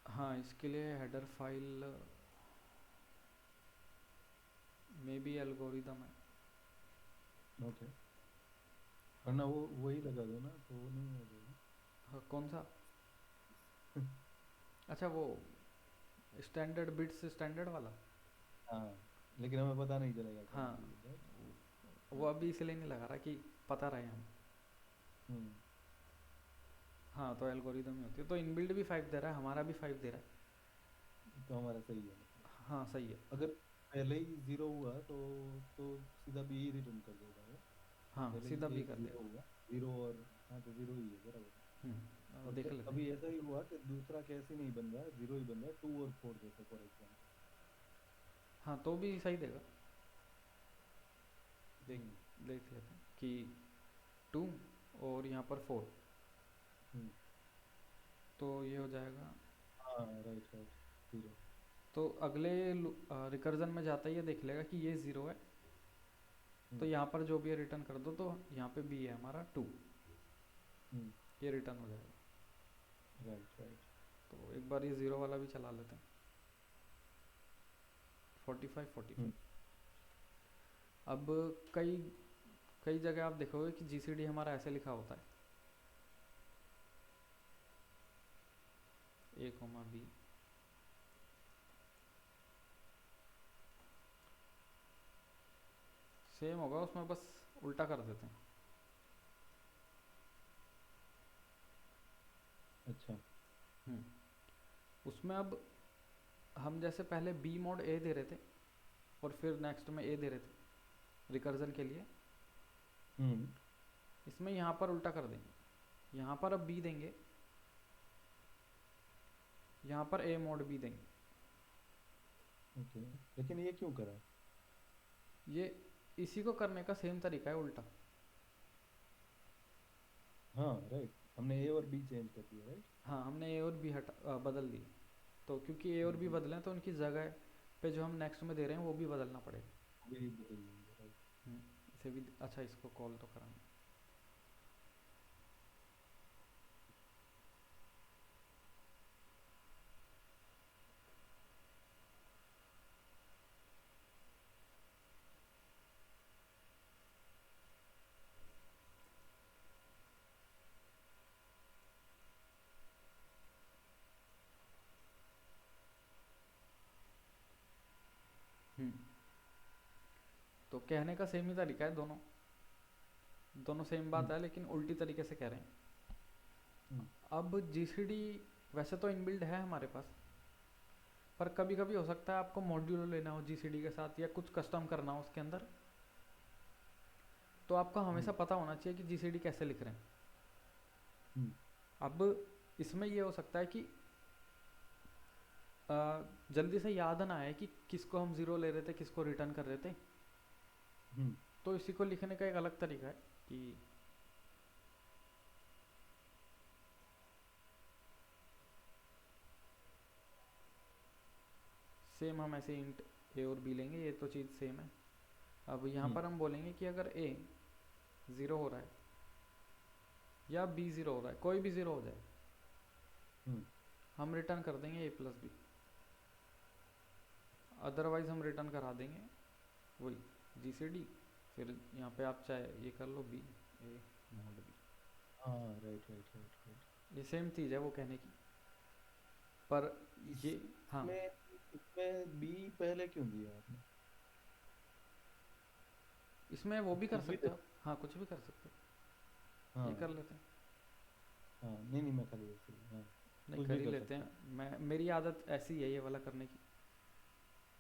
हाँ, इसके लिए हेडर फाइल में भी एल्गोरिदम है। ओके, वरना वो वही लगा दो ना, तो वो नहीं हो जाएगा। हाँ, कौन सा? अच्छा, वो स्टैंडर्ड बिट्स स्टैंडर्ड वाला। हाँ, लेकिन हमें पता नहीं चलेगा हाँ, कभी, राइट। वो अभी इसलिए नहीं लगा रहा कि पता रहे हम। हम्म हाँ, तो एल्गोरिदम ही होती है। तो इनबिल्ड भी 5 दे रहा है, हमारा भी 5 दे रहा तो हमारा सही है मतलब। है। हाँ, सही है। अगर पहले ही जीरो हुआ तो सीधा बी ही रिटर्न कर देगा वो। हाँ, पहले सीधा ही भी एक कर जीरो देगा। हुआ, जीरो और हाँ तो जीरो ही है, बराबर है। और देख लेते हैं। अभी ऐसा ही हुआ कि दूसरा कैसे नहीं बन रहा है, जीरो ही बन रहा है, 2 और 4 जैसे फॉर एग्जाम्पल। हाँ तो भी सही देगा। देख हम्म। देख लेते हैं कि 2 और यहाँ पर 4, हम्म। तो ये हो जाएगा। हाँ राइट राइट, जीरो। तो अगले रिकर्जन में जाता ही ये देख लेगा कि ये 0 है, तो हम्म। यहाँ पर जो भी है रिटर्न कर दो, तो यहाँ पे बी है हमारा 2, हम्म। ये रिटर्न हो जाएगा। Right right. तो एक बार ये 0 वाला भी चला लेते हैं। 45 हम्म। 45। अब कई कई जगह आप देखोगे कि जीसीडी हमारा ऐसे लिखा होता है, ए कोमा बी। सेम होगा उसमें, बस उल्टा कर देते हैं। अच्छा। हम्म, उसमें अब हम जैसे पहले बी मोड ए दे रहे थे और फिर नेक्स्ट में ए दे रहे थे रिकर्जन के लिए, हम्म। इसमें यहाँ पर उल्टा कर देंगे। यहाँ पर अब बी देंगे, यहाँ पर ए मोड बी देंगे। ओके, लेकिन ये क्यों करा? ये इसी को करने का सेम तरीका है, उल्टा। हाँ राइट, हमने ए और बी चेंज कर दिया, राइट। हाँ, हमने ए और बी बदल दिए। तो क्योंकि ए और बी हम्म। बदलें तो उनकी जगह पे जो हम नेक्स्ट में दे रहे हैं वो भी बदलना पड़ेगा। वही बदल देंगे, राइट। हम्म, इसे भी अच्छा, इसको कॉल तो कराना। हम्म, तो कहने का सेम ही तरीका है, दोनों दोनों सेम बात हम्म। है, लेकिन उल्टी तरीके से कह रहे हैं। हम्म। अब जीसीडी वैसे तो इनबिल्ड है हमारे पास, पर कभी कभी हो सकता है आपको मॉड्यूल लेना हो जीसीडी के साथ, या कुछ कस्टम करना हो उसके अंदर, तो आपको हमेशा हम्म। पता होना चाहिए कि जीसीडी कैसे लिख रहे हैं। हम्म। अब इसमें ये हो सकता है कि जल्दी से याद ना आए कि किसको हम ज़ीरो ले रहे थे, किसको रिटर्न कर रहे थे। हम्म। तो इसी को लिखने का एक अलग तरीका है कि सेम हम ऐसे इंट ए और बी लेंगे, ये तो चीज़ सेम है। अब यहाँ हम्म। पर हम बोलेंगे कि अगर ए 0 हो रहा है या बी 0 हो रहा है, कोई भी 0 हो जाए, हम्म। हम रिटर्न कर देंगे ए प्लस बी। अदरवाइज़ हम रिटर्न करा देंगे वही जी सी डी। फिर यहाँ पे आप चाहे ये कर लो बी ए मोड बी। हाँ राइट राइट राइट राइट। ये सेम चीज़ है वो कहने की, पर ये, हाँ, इसमें इसमें बी पहले क्यों दिया आपने? इसमें वो भी कर कुछ भी सकते दे। हो। हाँ, कुछ भी कर सकते हो, ये कर हाँ। लेते हैं। हाँ नहीं नहीं, मैं खाली ऐसे ही, हाँ। नहीं, कुछ कर भी ही कर लेते सकते हैं। हैं। मेरी आदत ऐसी है ये वाला करने की,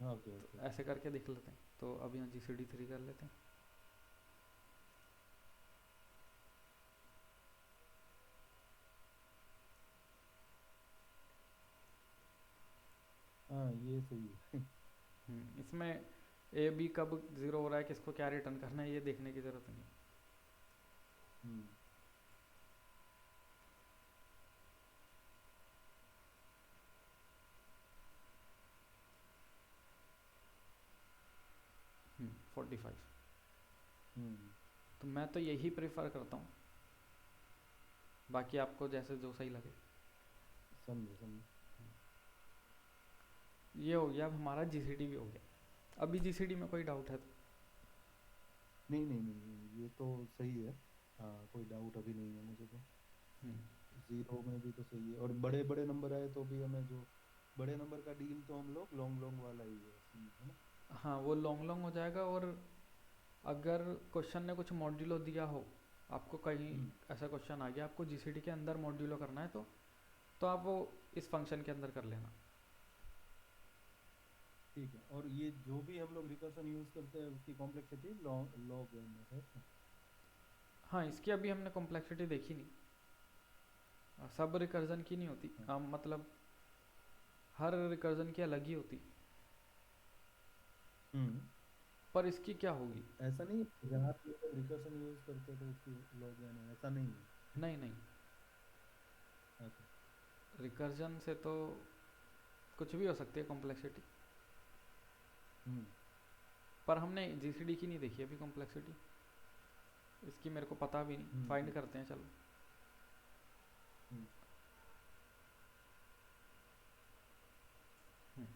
हाँ ओके तो ओके। ऐसे करके देख लेते हैं। तो अब यहाँ जी सी डी 3 कर लेते हैं। हाँ ये सही है। इसमें ए बी कब 0 हो रहा है, किसको क्या रिटर्न करना है, ये देखने की ज़रूरत नहीं। हम्म। है 45। हम्म। तो मैं तो यही प्रेफर करता हूँ, बाकी आपको जैसे जो सही लगे। समझे समझे। ये हो गया, अब हमारा जीसीडी भी हो गया। अभी जीसीडी में कोई डाउट है तो? नहीं नहीं नहीं नहीं, ये तो सही है। हाँ कोई डाउट अभी नहीं है मुझे तो। हम्म, जीरो में भी तो सही है, और बड़े बड़े नंबर आए तो भी हमें जो बड़े नंबर का डील तो हम लोग लॉन्ग लॉन्ग वाला ही है सीन, है ना। हाँ, वो लॉन्ग लॉन्ग हो जाएगा। और अगर क्वेश्चन ने कुछ मॉड्यूलो दिया हो, आपको कहीं हम्म। ऐसा क्वेश्चन आ गया, आपको जीसीडी के अंदर मॉड्यूलो करना है, तो आप वो इस फंक्शन के अंदर कर लेना। ठीक है, और ये जो भी हम लोग रिकर्सन यूज करते हैं उसकी कॉम्प्लेक्सिटी लॉग लॉग एन है। हाँ, इसकी अभी हमने कॉम्प्लेक्सिटी देखी नहीं, सब रिकर्जन की नहीं होती, हाँ। मतलब हर रिकर्जन की अलग ही होती, हम्म। पर इसकी क्या होगी। ऐसा नहीं है जहाँ पे लोग रिकर्सन यूज करते हैं तो उसकी लॉग एन है, ऐसा नहीं है। नहीं नहीं, ओके। रिकर्जन से तो कुछ भी हो सकती है कॉम्प्लेक्सिटी, हम्म। पर हमने जीसीडी की नहीं देखी अभी कॉम्प्लेक्सिटी, इसकी मेरे को पता भी नहीं, फाइंड हम्म। करते हैं चलो। हम्म। हम्म,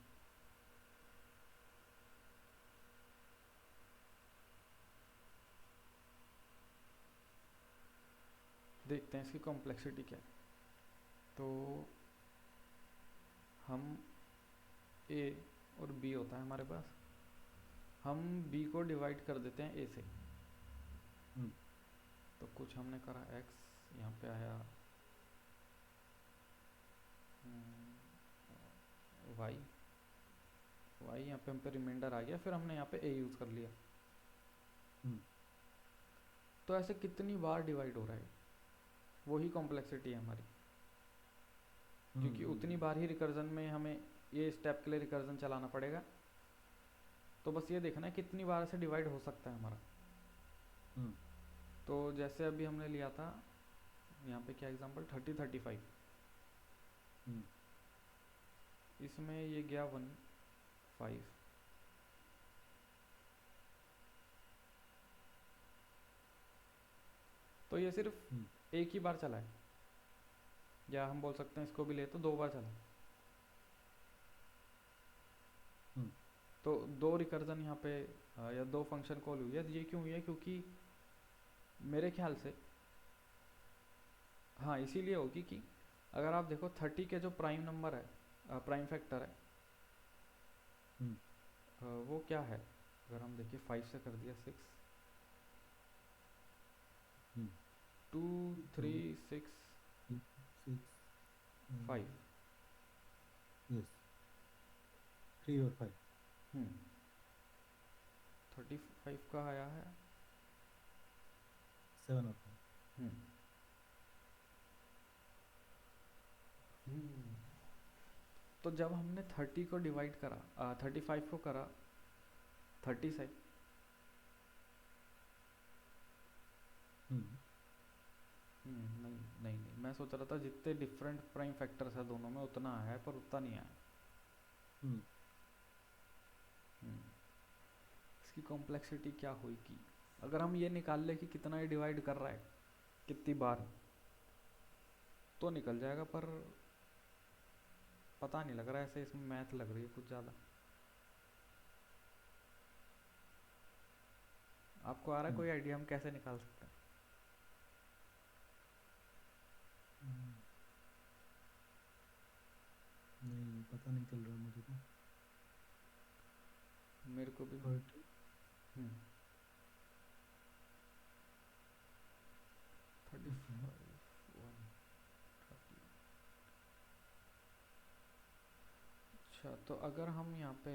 देखते हैं इसकी कॉम्प्लेक्सिटी क्या है। तो हम ए और बी होता है हमारे पास, हम बी को डिवाइड कर देते हैं ए से, हम्म। तो कुछ हमने करा एक्स, यहाँ पे आया वाई, वाई यहाँ पे हम पे रिमाइंडर आ गया, फिर हमने यहाँ पे ए यूज़ कर लिया। हम्म। तो ऐसे कितनी बार डिवाइड हो रहा है, वही कॉम्प्लेक्सिटी है हमारी, क्योंकि उतनी बार ही रिकर्जन में हमें ये स्टेप के लिए रिकर्जन चलाना पड़ेगा। तो बस ये देखना है कितनी बार से डिवाइड हो सकता है हमारा। हम्म। तो जैसे अभी हमने लिया था यहाँ पे क्या एग्जांपल 30-35, हम्म। इसमें ये गया 1 5, तो ये सिर्फ हम्म। एक ही बार चला है, या हम बोल सकते हैं इसको भी ले तो 2 बार चला है। हम्म। तो 2 रिकर्जन यहाँ पे या 2 फंक्शन कॉल हुई है, ये क्यों हुई है, क्योंकि मेरे ख्याल से हाँ इसीलिए होगी कि अगर आप देखो 30 के जो प्राइम नंबर है, प्राइम फैक्टर है, हम्म। वो क्या है, अगर हम देखिए 5 से कर दिया 6, हम्म। 2 तो 3 6 6। 5। यस, 3 और 5। 35 का आया है। 7 और 5। हम्म हम्म। तो जब हमने 30 को डिवाइड करा, 35 को करा 30 से, हम्म। नहीं नहीं नहीं, मैं सोच रहा था जितने डिफरेंट प्राइम फैक्टर्स है दोनों में उतना आया है, पर उतना नहीं आया। हम्म। हम्म, इसकी कॉम्प्लेक्सिटी क्या होगी, अगर हम ये निकाल ले कि कितना ये डिवाइड कर रहा है कितनी बार, तो निकल जाएगा, पर पता नहीं लग रहा है, ऐसे इसमें मैथ लग रही है कुछ ज़्यादा। आपको आ रहा है हम्म। कोई आइडिया हम कैसे निकाल सकते हैं। हम्म। नहीं, पता नहीं चल रहा मुझे तो। मेरे को भी। 30। हम्म 35 130। अच्छा, तो अगर हम यहाँ पे,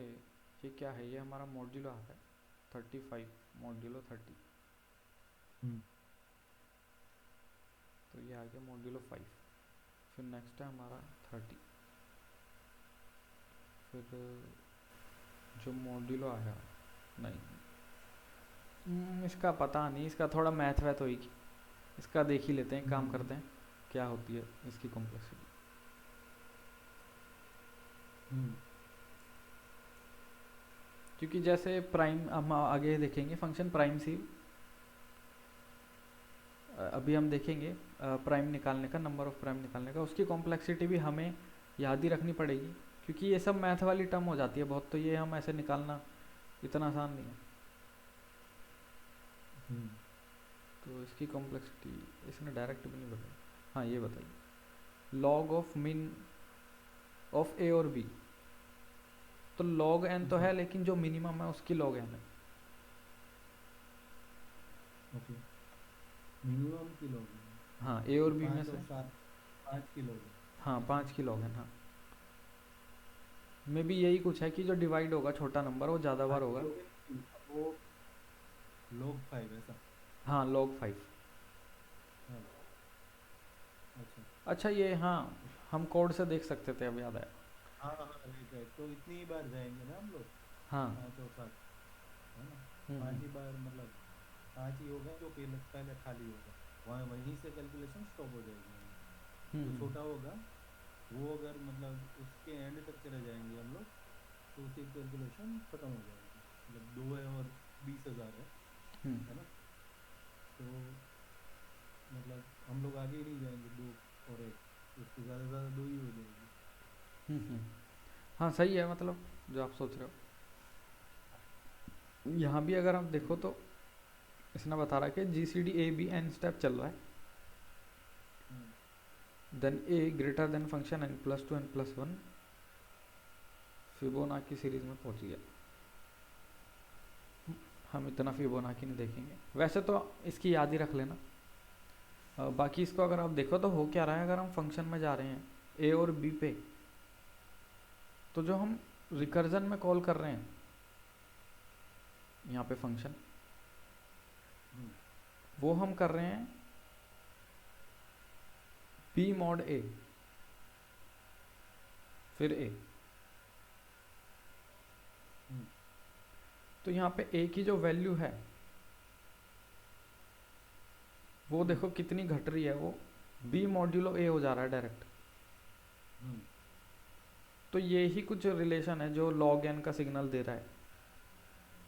ये क्या है, ये हमारा मॉड्यूलो आ रहा है 35 मॉड्यूलो 30, हम्म। तो ये आ गया मॉड्यूलो 5। फिर नेक्स्ट है हमारा 30, फिर जो मॉड्यूलो आया, नहीं इसका पता नहीं, इसका थोड़ा मैथ वैथ होगी, इसका देख ही लेते हैं, काम हम्म। करते हैं क्या होती है इसकी कॉम्प्लेक्सिटी। हम्म। क्योंकि जैसे प्राइम हम आगे देखेंगे फंक्शन प्राइम सी, अभी हम देखेंगे प्राइम निकालने का, नंबर ऑफ प्राइम निकालने का, उसकी कॉम्प्लेक्सिटी भी हमें याद ही रखनी पड़ेगी, क्योंकि ये सब मैथ वाली टर्म हो जाती है बहुत, तो ये हम ऐसे निकालना इतना आसान नहीं है। हम्म। तो इसकी कॉम्प्लेक्सिटी इसने डायरेक्ट भी नहीं बताई। हाँ ये बताइए, लॉग ऑफ मीन ऑफ ए और बी, तो लॉग एन तो जी। है, लेकिन जो मिनिमम है उसकी लॉग एन है। ओके। मिनिमम की लॉग है। हाँ ए तो और बी में 5 से, और 7, 5 की लॉग है। हाँ ऐसा। 5 की लॉग एन, हाँ मे भी यही कुछ है कि जो डिवाइड होगा छोटा नंबर वो ज़्यादा बार 5 की होगा। लॉग है, वो log 5 ऐसा। हाँ log 5, अच्छा। अच्छा ये हाँ, हम कोड से देख सकते थे, अब याद आया। हाँ हाँ राइट राइट, तो इतनी ही बार जाएंगे ना हम लोग, हाँ। 5 और 7, है ना। हम्म। 5 ही बार मतलब 5 ही होगा जो पहले पहले खाली होगा, वहाँ वहीं से कैलकुलेशन स्टॉप हो जाएगी हमें। जो हम्म। छोटा होगा वो अगर मतलब उसके एंड तक चले जाएंगे हम लोग, तो फिर कैलकुलेशन खत्म हो जाएगी। मतलब 2 है और 20,000 हम्म। है ना। तो मतलब हम लोग आगे ही नहीं जाएंगे, 2 और 1, उससे ज़्यादा ज़्यादा 2 ही हो जाएगी। हम्म। हाँ सही है, मतलब जो आप सोच रहे हो। यहाँ भी अगर आप देखो तो इसने बता रहा है कि G C D A B N step चल रहा है, हम्म then A greater than function n+2 n+1 Fibonacci series में पहुंच गया। हम इतना फिबोनाची नहीं देखेंगे, वैसे तो इसकी याद ही रख लेना। बाकी इसको अगर आप देखो तो हो क्या रहा है, अगर हम फंक्शन में जा रहे हैं ए और बी पे, तो जो हम हम्म रिकर्जन में कॉल कर रहे हैं यहाँ पे फंक्शन, हम्म वो हम कर रहे हैं बी मॉड ए फिर ए। हम्म तो यहाँ पे ए की जो वैल्यू है वो हम्म देखो कितनी घट रही है, वो बी मॉड्यूलो ए हो जा रहा है डायरेक्ट। हम्म तो ये ही कुछ रिलेशन है जो लॉग एन का सिग्नल दे रहा है।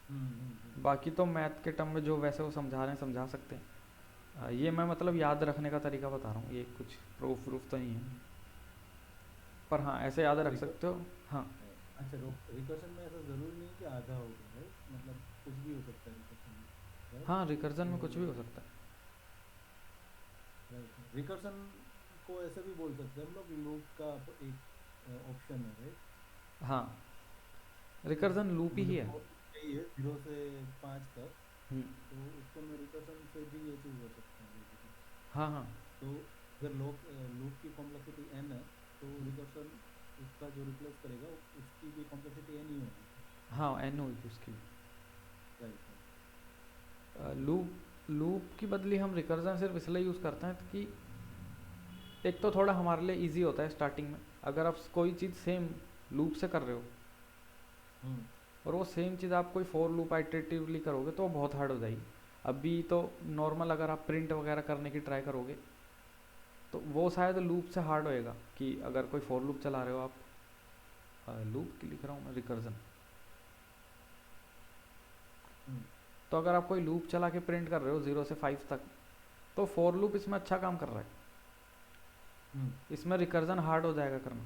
हम्म। बाकी तो मैथ के टर्म में जो वैसे वो समझा रहे हैं समझा सकते हैं। ये मैं मतलब याद रखने का तरीका बता रहा हूँ, ये कुछ प्रूफ प्रूफ तो नहीं है, हम्म। पर हाँ ऐसे याद रख रिकर सकते हो। हाँ। अच्छा, रिकर्शन में ऐसा ज़रूरी नहीं कि आधा होगा, राइट, मतलब कुछ भी हो सकता है रिकर्शन में, राइट। हाँ रिकर्जन तो में कुछ भी हो सकता राइट, रिकर्शन को ऐसे भी बोल सकते हैं हम लोग, लूप का एक ऑप्शन है, राइट। है। हाँ रिकर्जन लूप ही मतलब है। for loop यही है 0 से 5 तक, हम्म। तो उसको मैं रिकर्शन से भी ये चीज़ हो सकता है बेसिकली। हाँ हाँ। तो अगर लूप की कॉम्प्लेक्सिटी n है, तो रिकर्शन उसका जो रिप्लेस करेगा उसकी भी कॉम्प्लेक्सिटी n ही होगी। हाँ एन होगी उसकी। Right right. लूप लूप की बदली हम रिकर्जन सिर्फ इसलिए यूज़ करते हैं कि एक तो थोड़ा हमारे लिए इजी होता है स्टार्टिंग में, अगर आप कोई चीज़ सेम लूप से कर रहे हो हम्म और वो सेम चीज़ आप कोई फोर लूप आइटरेटिवली करोगे तो वो बहुत हार्ड हो जाएगी। अभी तो नॉर्मल अगर आप प्रिंट वगैरह करने की ट्राई करोगे तो वो शायद लूप से हार्ड होएगा, कि अगर कोई फोर लूप चला रहे हो आप, लूप की लिख रहा हूँ मैं रिकर्जन, हम्म तो अगर आप कोई लूप चला के प्रिंट कर रहे हो 0 से 5 तक, तो फोर लूप इसमें अच्छा काम कर रहा है, हम्म इसमें रिकर्जन हार्ड हो जाएगा करना।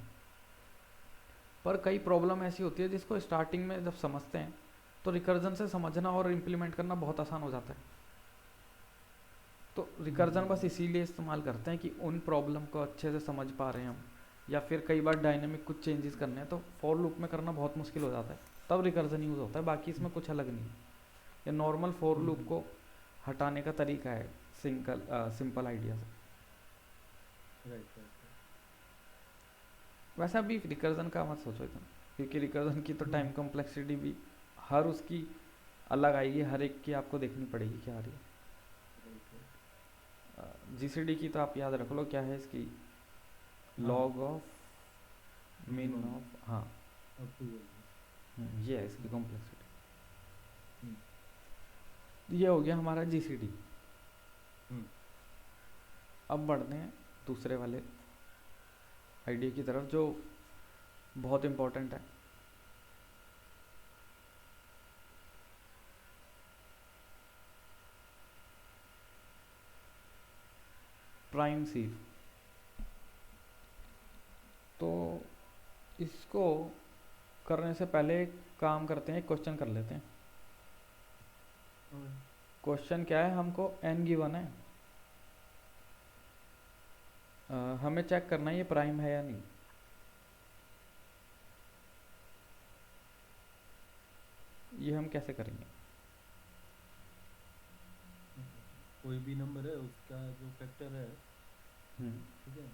पर कई प्रॉब्लम ऐसी होती है जिसको स्टार्टिंग में जब समझते हैं तो रिकर्जन से समझना और इम्प्लीमेंट करना बहुत आसान हो जाता है। तो रिकर्जन बस हम्म। इसीलिए इस्तेमाल करते हैं कि उन प्रॉब्लम को अच्छे से समझ पा रहे हैं हम, या फिर कई बार डायनेमिक कुछ चेंजेस करने हैं तो फॉर लूप में करना बहुत मुश्किल हो जाता है, तब रिकर्जन यूज़ होता है, बाकी इसमें कुछ अलग नहीं है। ये नॉर्मल फॉर लूप को हटाने का तरीका है सिंपल आइडिया से। Right right right. वैसे अभी रिकर्जन का मत सोचो इतना, क्योंकि रिकर्जन की तो टाइम हम्म कॉम्प्लेक्सिटी भी हर उसकी अलग आएगी, हर एक की आपको देखनी पड़ेगी क्या आ रही राइट राइट। है। जीसीडी की तो आप याद रख लो क्या है इसकी, हाँ, log of mean minimum of, हाँ। Up to value. ये है इसकी हम्म कॉम्प्लेक्सिटी। हम्म ये हो गया हमारा जीसीडी। हम्म अब बढ़ते हैं दूसरे वाले आइडिया की तरफ जो बहुत इम्पोर्टेंट है, प्राइम सीव। तो इसको करने से पहले एक काम करते हैं, एक क्वेश्चन कर लेते हैं। और क्वेश्चन क्या है, हमको एन गिवन है, हमें चेक करना है ये प्राइम है या नहीं। ये हम कैसे करेंगे। कोई भी नंबर है उसका जो फैक्टर है, हम्म। ठीक है,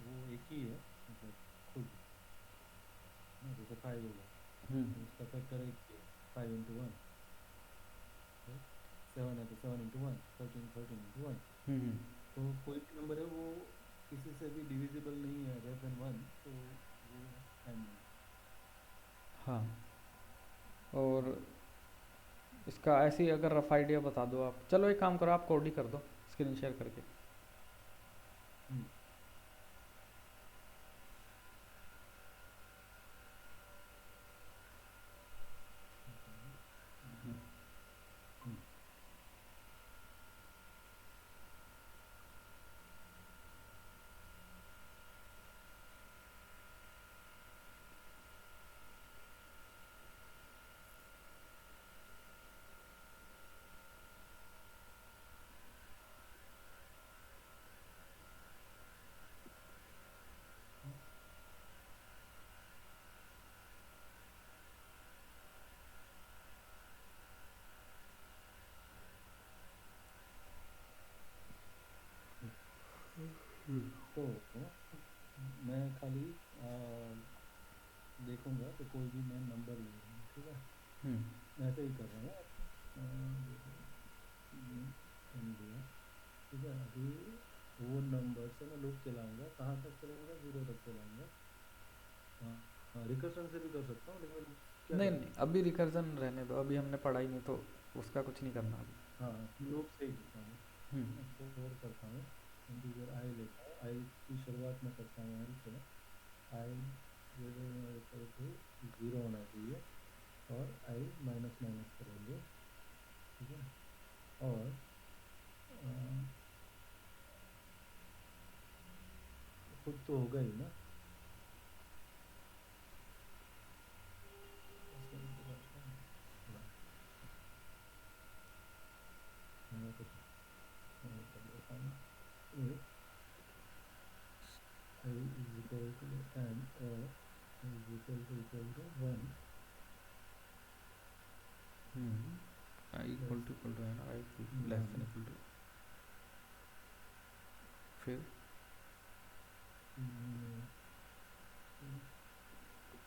वो एक ही है, मतलब खुद ना, जैसे 5 होगा हम्म। तो उसका फैक्टर एक ही है, 5 into 1, राइट। 7 है तो 7 into 1, 13 13 into 1, हम्म। तो कोई भी नंबर है वो किसी से भी डिविजिबल नहीं है अदर देन 1, तो वो प्राइम नहीं हाँ, और इसका ऐसे ही अगर रफ आइडिया बता दो आप। चलो एक काम करो, आप कोड ही कर दो स्क्रीन शेयर करके। है। हम्म। तो मैं खाली देखूंगा कि कोई भी मैं नंबर ले रहा हूँ, ठीक है। हम्म। मैं ऐसे ही कर रहा हूँ। दिया, ठीक है। अभी वो नंबर से मैं लूप चलाऊंगा, कहाँ तक चलाऊंगा? 0 तक चलाऊंगा। हाँ हाँ, रिकर्शन से भी कर सकता हूँ, लेकिन क्या नहीं करूँ? नहीं, अभी रिकर्जन रहने दो, अभी हमने पढ़ा ही नहीं तो उसका कुछ नहीं करना अभी। हाँ, लूप से ही करता हूँ। हम्म। मैं स्टोर करता हूँ, इंटीजर आई लेता हूँ, आई की शुरुआत में करता हूँ एल से। आई इक्वल टू 0 होना चाहिए, और आई माइनस माइनस करेंगे, ठीक है। और खुद तो होगा ही ना, ऐसे ही तो करता हूँ थोड़ा। मैं कुछ कर देता हूँ। If I is equal to N, और I is equal to 1, I equal let's to है ना, I less 1, then equal to, फिर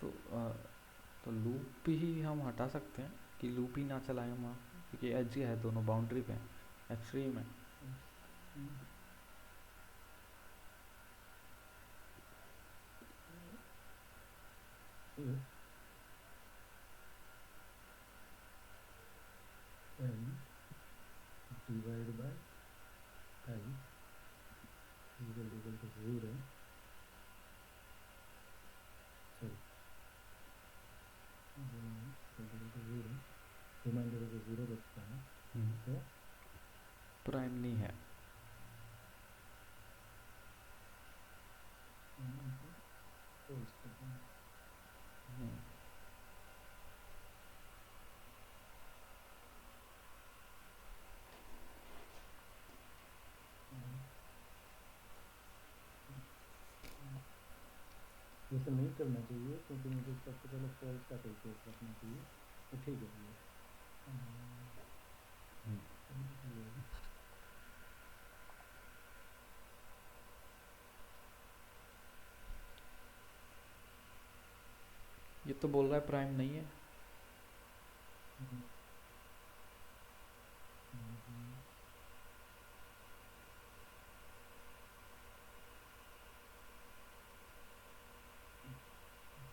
तो तो लूप ही हम हटा सकते हैं कि लूप ही ना चलाएं वहाँ, क्योंकि एज है दोनों बाउंड्री पे एक्सट्रीम है। if n divided by I is equal to 0, sorry, equal to 0, reminder को 0 रखता है, तो प्राइम नहीं है। close करता हूँ। जैसे नहीं करना चाहिए, क्योंकि मुझे सबसे पहले फॉल्स का कोई केस रखना चाहिए, तो ठीक है ये। ये तो बोल रहा है प्राइम नहीं है। हम्म,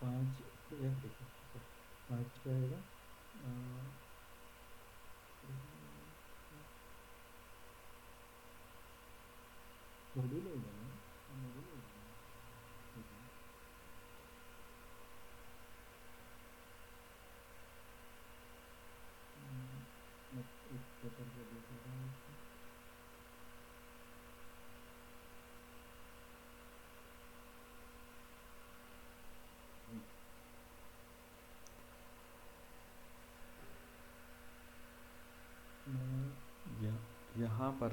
5 एक देखो, 5 क्या आएगा? मॉड्यूल होगा ना, मॉड्यूल होगा ना, ठीक है। मैं एक पेपर को देख रहा हूँ इसको। मैं यहाँ पर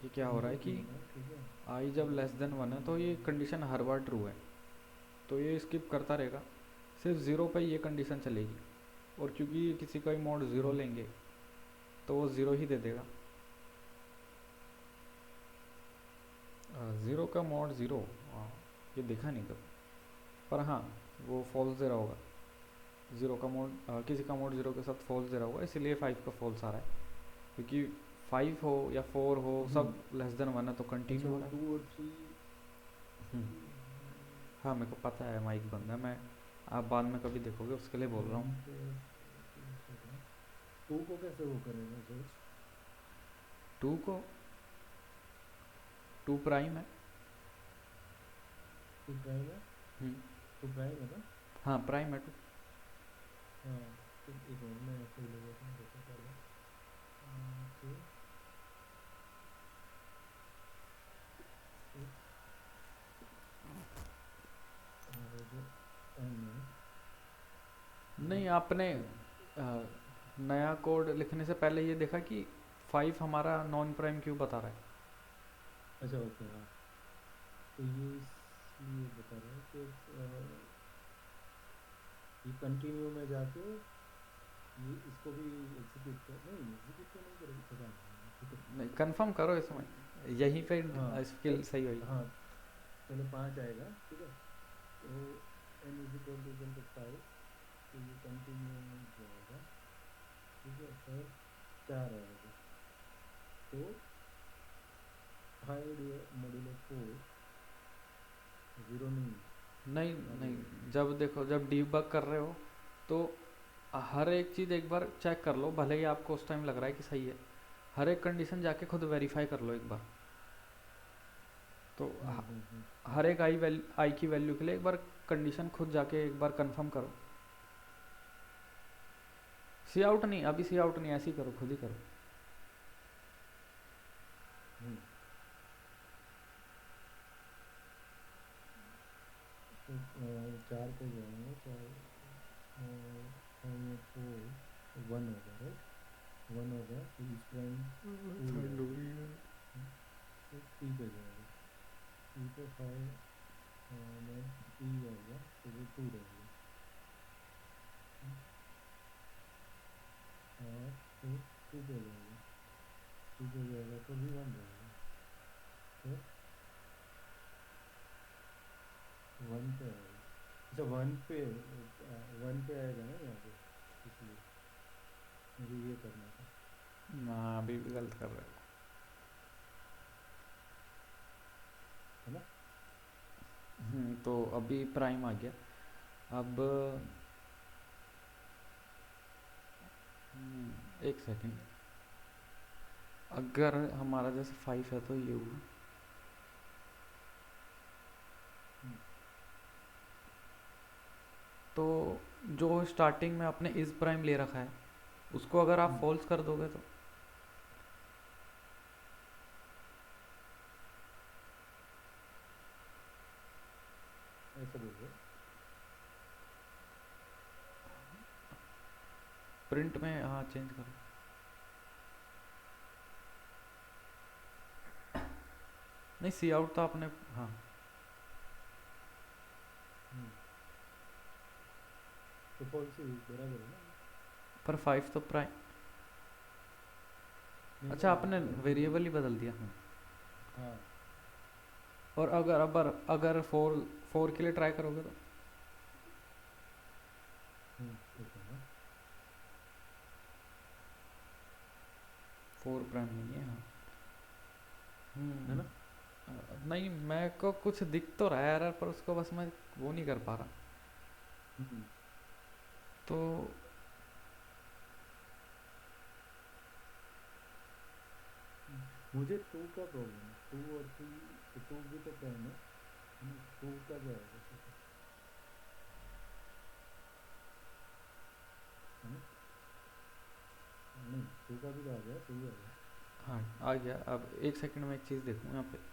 ये क्या हो रहा है देख कि लूँगा, ठीक है। आई जब लेस देन 1 है तो ये कंडीशन हर बार ट्रू है, तो ये स्किप करता रहेगा, सिर्फ ज़ीरो पे ये कंडीशन चलेगी। और क्योंकि किसी का ही मोड ज़ीरो लेंगे तो वो ज़ीरो ही दे देगा। ज़ीरो का मोड ज़ीरो, ये देखा नहीं कभी, पर हाँ वो फॉल्स दे रहा होगा। ज़ीरो का मोड किसी का मोड ज़ीरो के साथ फॉल्स दे रहा होगा, इसीलिए 5 का फॉल्स आ रहा है, क्योंकि फाइव हो या फोर हो, सब हम्म, लेस देन वन है तो अच्छा कंटिन्यू हो वो रहा है। 2 और 3। हम्म, हाँ मेरे को पता है माइक बंद है, मैं आप बाद में कभी देखोगे उसके लिए बोल रहा हूँ। 2 को कैसे वो करेगा सोच। टू को, टू प्राइम है। 2 प्राइम है। हम्म, 2 प्राइम है ना। हाँ प्राइम है टू। हाँ, तो एक मिनट में ऐसे ही लगा था देखो पहले। तो सिक्स और जो एन है वो नहीं, आपने 2। नया कोड लिखने से पहले ये देखा कि फाइव हमारा नॉन प्राइम क्यों बता रहा है। अच्छा ओके हाँ, तो ये इसलिए बता रहा है कि ये कंटिन्यू में जाके ये इसको भी एग्जीक्यूट कर, नहीं एग्जीक्यूट तो नहीं करेगी, पता नहीं, ठीक है। नहीं, कंफर्म करो इसमें, यहीं पे हाँ स्किल सही हुई। हाँ, पहले 5 आएगा, ठीक है। तो n इज इक्वल टू 5, तो ये कंटिन्यू जाएगा, ठीक है। फिर 4 आएगा, तो हाइड मॉड्यूलो 4 0 नहीं है, नहीं आगे बढ़ो। नहीं, जब देखो जब डीबग कर रहे हो तो हर एक चीज़ एक बार चेक कर लो, भले ही आपको उस टाइम लग रहा है कि सही है, हर एक कंडीशन जाके खुद वेरीफाई कर लो एक बार। तो हर एक आई की वैल्यू के लिए एक बार कंडीशन खुद जाके एक बार कंफर्म करो। सी आउट नहीं, अभी सी आउट नहीं, ऐसे ही करो, खुद ही करो। हम्म, तो 4 पे जाएंगे, 4 4 1 होगा, राइट। 1 होगा तो इस प्राइम 2 ठंड हो जाएगा। रही है। तो 3 पे जाएगा, 3 पे 5 में 3 आएगा तो वो 2 रहेगा। हम्म, और फिर 2 पे जाएगा, 2 पे जाएगा तो भी 1 रहेगा। फिर 1 पे आएगा, अच्छा 1 पे आएगा ना यहाँ पे, इसलिए मुझे ये करना था, ना, अभी भी गलत कर रहे है ना। हो। तो अभी प्राइम आ गया। अब एक सेकंड, अगर हमारा जैसे फाइव है तो ये हुआ, हम्म, तो जो स्टार्टिंग में आपने इस प्राइम ले रखा है उसको अगर आप हम्म, फॉल्स कर दोगे तो ऐसा बोल रहे हो। प्रिंट में, हाँ चेंज करो। नहीं, सी आउट तो आपने, हाँ, हम्म, तो फॉल्स ही बराबर है ना। पर फाइव तो प्राइम, नहीं अच्छा नहीं, आपने अभी वेरिएबल ही बदल दिया। हाँ। और अगर फोर फोर के लिए ट्राई करोगे तो एक है ना। फोर प्राइम नहीं है, हाँ। है ना। नहीं, मैं को कुछ दिख तो रहा है एरर, पर उसको बस मैं वो नहीं कर पा रहा। हम्म, तो मुझे 2 का प्रॉब्लम है, 2 और 3, 2 भी तो प्राइम है, 2 का क्या है वैसे तो, है ना। नहीं 2 का भी तो आ गया, सही आ गया। हाँ आ गया। अब एक सेकंड में एक चीज़ देखूँ यहाँ पे।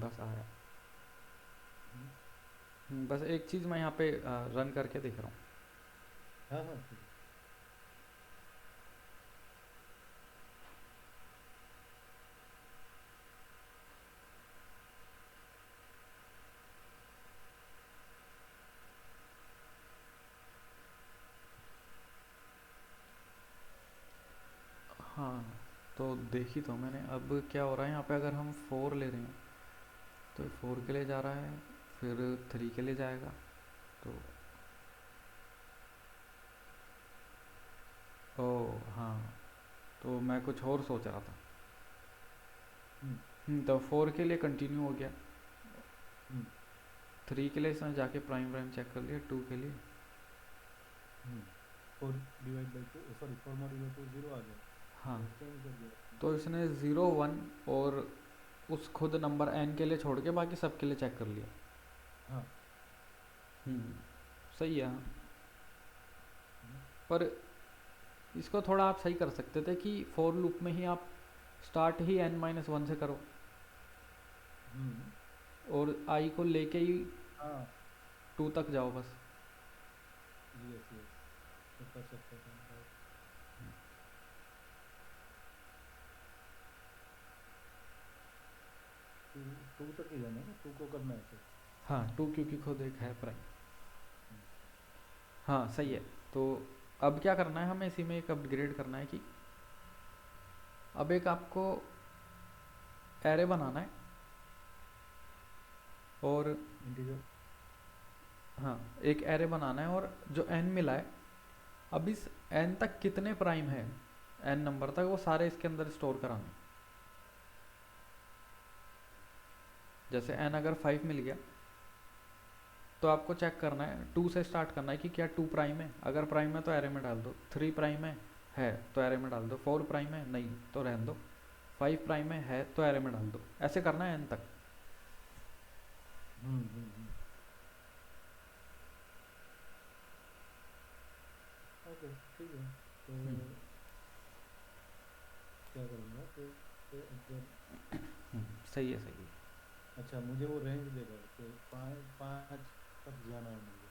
बस आया। हम्म, बस एक चीज़ मैं यहाँ पे रन करके देख रहा हूँ। हाँ हाँ ठीक है। हाँ, तो देखी तो मैंने। अब क्या हो रहा है यहाँ पे, अगर हम फोर ले रहे हैं तो 4 के लिए जा रहा है, फिर 3 के लिए जाएगा। तो ओ हाँ, तो मैं कुछ और सोच रहा था। तो 4 के लिए कंटिन्यू हो गया, 3 के लिए इसने जाके प्राइम प्राइम चेक कर लिया, 2 के लिए 4/2 सॉरी 4/2 0 आ गया। हाँ, तो चेंज कर दिया। तो इसने 0 1 और उस खुद नंबर n के लिए छोड़ के बाकी सब के लिए चेक कर लिया। हाँ सही है। पर इसको थोड़ा आप सही कर सकते थे कि फॉर लूप में ही आप स्टार्ट ही n-1 से करो और i को लेके ही हाँ 2 तक जाओ बस। यस यस तो कर सकते थे right। टू तक ही जाना है ना, 2 को करना है फिर। हाँ 2 क्योंकि खुद एक है प्राइम। हाँ सही है। तो अब क्या करना है, हमें इसी में एक अपग्रेड करना है कि अब एक आपको एरे बनाना है और इंटीजर हाँ एक एरे बनाना है और जो n मिला है, अब इस n तक कितने प्राइम है, n नंबर तक, वो सारे इसके अंदर स्टोर कराने। जैसे n अगर 5 मिल गया तो आपको चेक करना है, 2 से स्टार्ट करना है कि क्या 2 प्राइम है, अगर प्राइम है तो एरे में डाल दो, 3 प्राइम है तो एरे में डाल दो, 4 प्राइम है नहीं तो रहने दो, 5 प्राइम है तो एरे में डाल दो। ऐसे करना है n तक। ओके ठीक है। तो क्या करूँगा तो अगर सही है सही है। अच्छा मुझे वो रेंज देगा कि 5 तक जाना है मुझे।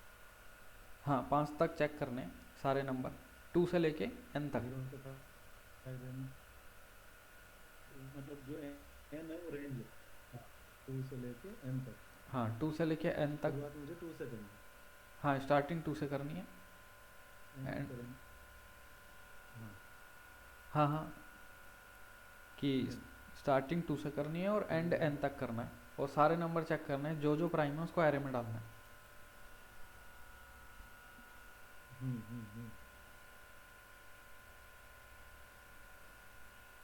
हाँ 5 तक चेक करने सारे नंबर, 2 से लेके n तक। 0 से 5 मतलब जो n है वो रेंज है। हाँ 2 से लेके n तक। हाँ 2 से लेके n तक। शुरुआत मुझे 2 से करनी है। हाँ स्टार्टिंग 2 से करनी है। एंड एंड करेंगे। हाँ हाँ कि स्टार्टिंग 2 से करनी है और एंड n तक करना है और सारे नंबर चेक करने हैं, जो जो प्राइम है उसको एरे में डालना है।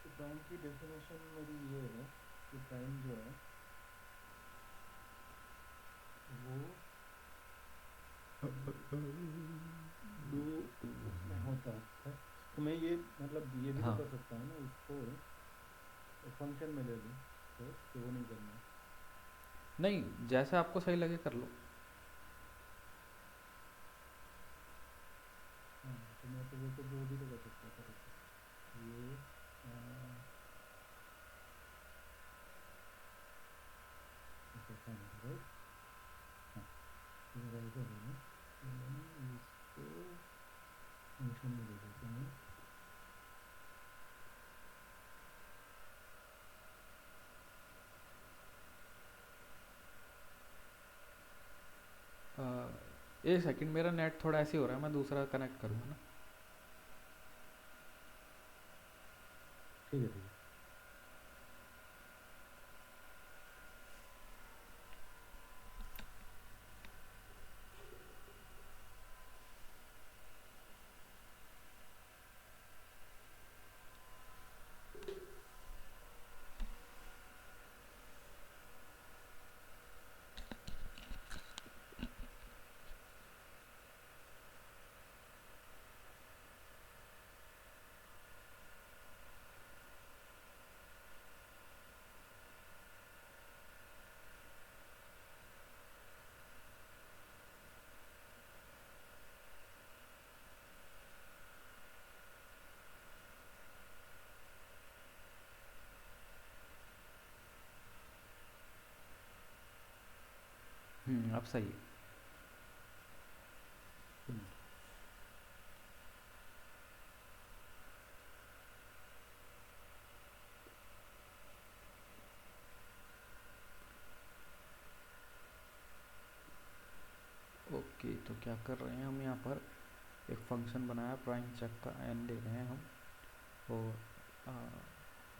तो प्राइम की डेफिनेशन मेरी ये है कि प्राइम जो है वो दो उसमें होता है। तो मैं ये मतलब ये भी तो हाँ कर सकता हूँ ना इसको फंक्शन में ले लूँ तो कि वो नहीं करना। नहीं, जैसे आपको सही लगे कर लो। हाँ तो मैं तो वो भी तो कर सकता था ये ऐसा था राइट। हाँ तो मेरा ऐसा है इसको फंक्शन में ले लेते हैं। एक सेकंड, मेरा नेट थोड़ा ऐसे हो रहा है, मैं दूसरा कनेक्ट करूँगा ना। ठीक है ठीक है। अब सही है। ओके तो क्या कर रहे हैं हम यहाँ पर, एक फंक्शन बनाया प्राइम चेक का, n ले रहे हैं हम और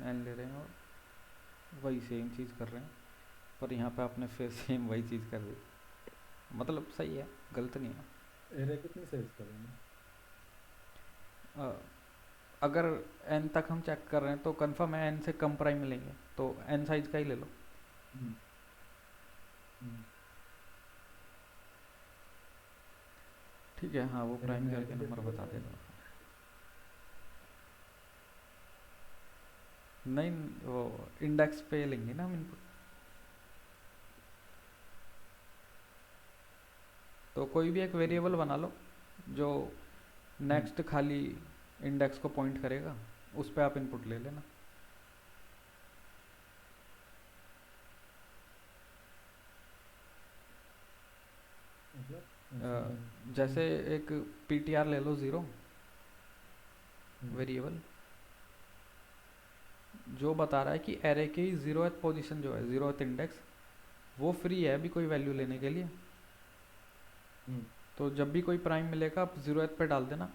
n ले रहे हैं और वही सेम चीज़ कर रहे हैं। पर यहाँ पे आपने फिर सेम वही चीज़ कर दी। मतलब सही है, गलत नहीं है। एरे कितनी साइज का लेना? अ, अगर एन तक हम चेक कर रहे हैं तो कंफर्म है एन से कम प्राइम मिलेंगे, तो एन साइज का ही ले लो। हम्म, हम्म। ठीक है, हाँ वो एरे प्राइम में करके आईडी नंबर कैसे बता करना है? देगा। नहीं, वो इंडेक्स पे लेंगे ना हम इनपुट। तो कोई भी एक ठीक वेरिएबल है। बना लो जो हम्म, नेक्स्ट खाली इंडेक्स को पॉइंट करेगा, उस पर आप इनपुट ले लेना। मतलब अ, समझा नहीं। जैसे एक ptr ले लो ज़ीरो हम्म, वेरिएबल, जो बता रहा है कि एरे की ज़ीरोथ पोजीशन जो है, ज़ीरोथ इंडेक्स, वो फ्री है अभी कोई वैल्यू लेने के लिए। हम्म, तो जब भी कोई प्राइम मिलेगा आप ज़ीरोथ पे डाल देना,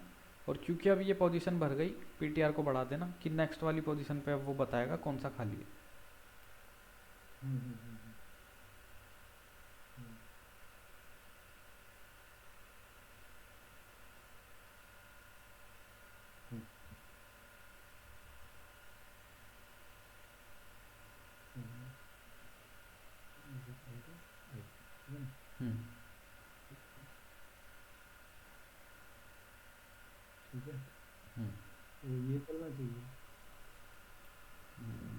और क्योंकि अब ये पोजीशन भर गई, ptr को बढ़ा देना कि नेक्स्ट वाली पोजीशन पे अब वो बताएगा कौन सा खाली है। हम्म, हम्म, हम्म, हम्म, हम्म, हम्म, is equal to I, ठीक है ना? हम्म। ठीक है। हम्म। तो ये करना चाहिए।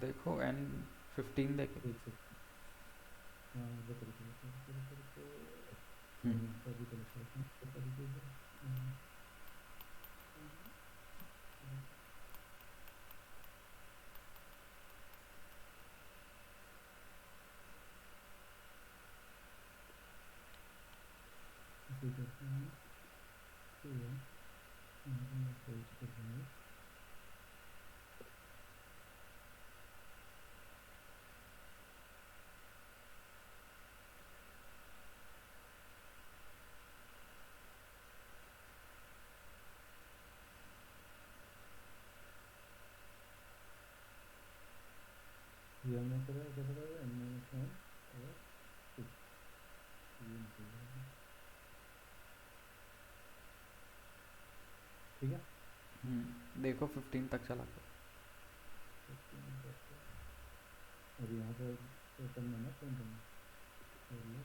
देखो N15 देखे। एक सेकंड। हाँ, रुको। हम्म। मैं यहाँ पर भी कनेक्ट करता हूँ तो तरीके से। हम्म, इसे करते हैं। तो यहाँ पर मैं सर्च कर दूँगा। ये हमने करा कैसे करा, N-1 और 2, ये निकल जाएगा। ठीक है। देखो 15 तक चला के। 15 तक। और यहाँ पर करना ना पॉइंट में, और ये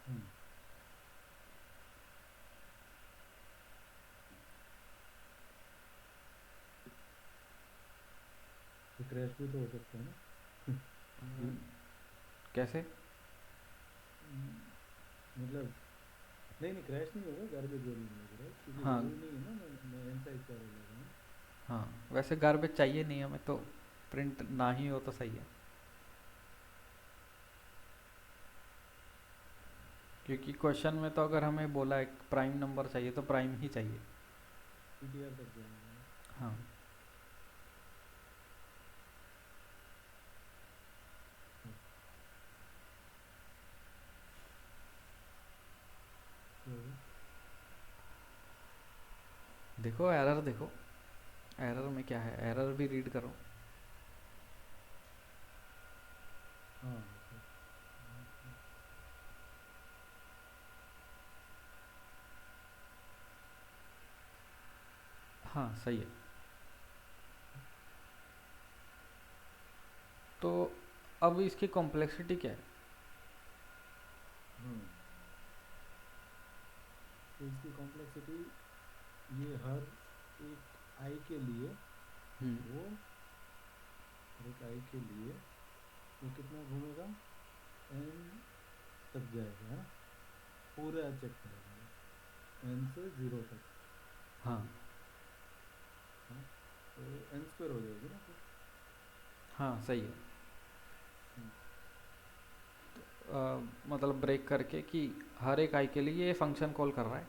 हम्म, तो क्रैश भी तो हो सकता है ना। हम्म, ये कैसे? मतलब नहीं नहीं, क्रैश नहीं होगा गार्बेज वैल्यू में, राइट? क्योंकि हाँ। ज़रूरी नहीं है ना, मैं एन साइज का ले रहा हूँ। हाँ, वैसे गार्बेज चाहिए नहीं हमें, तो प्रिंट ना ही हो तो सही है, क्योंकि क्वेश्चन में तो अगर हमें बोला है प्राइम नंबर चाहिए तो प्राइम ही चाहिए। पीटीआर तक जाएगा। हाँ। हाँ, क्या होगा? देखो एरर देखो, एरर में क्या है, एरर भी रीड करो। हाँ okay। हाँ, हाँ, हाँ सही है। तो अब इसकी कॉम्प्लेक्सिटी क्या है? हम्म। तो इसकी कॉम्प्लेक्सिटी, ये हर एक आई के लिए हम्म। वो, हर एक आई के लिए वो कितना घूमेगा, एन तक जाएगा, है ना? पूरा चेक करेगा एन से 0 तक। हाँ। हाँ, तो एन स्क्वायर हो जाएगी ना फिर। हाँ सही है। हम्म, मतलब ब्रेक करके कि हर एक आई के लिए ये फंक्शन कॉल कर रहा है,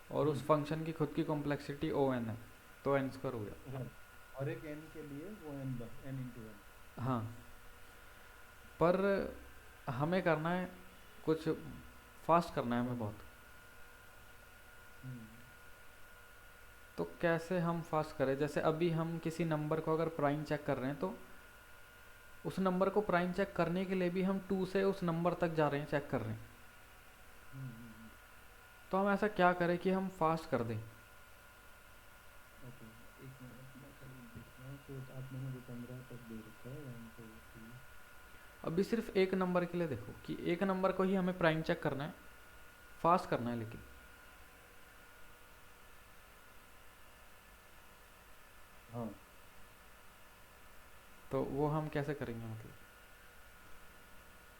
और उस हम्म, फंक्शन की खुद की कॉम्प्लेक्सिटी ओ एन है, तो एन स्क्वायर हो गया। हाँ, हर एक एन के लिए वो एन इंटू एन। हाँ, पर हमें करना है कुछ फास्ट करना है हमें हाँ। बहुत। हम्म। तो कैसे हम फास्ट करें? जैसे अभी हम किसी नंबर को अगर प्राइम चेक कर रहे हैं तो उस नंबर को प्राइम चेक करने के लिए भी हम 2 से उस नंबर तक जा रहे हैं, चेक कर रहे हैं। हम्म। तो हम ऐसा क्या करें कि हम फास्ट कर दें? ओके, एक मिनट मैं खाली देख रहा हूँ। तो आप मैंने को 15 तक दे रखा है 1 2 3। अभी सिर्फ एक नंबर के लिए देखो कि एक नंबर को ही हमें प्राइम चेक करना है, फास्ट करना है लेकिन। हाँ। तो वो हम कैसे करेंगे? मतलब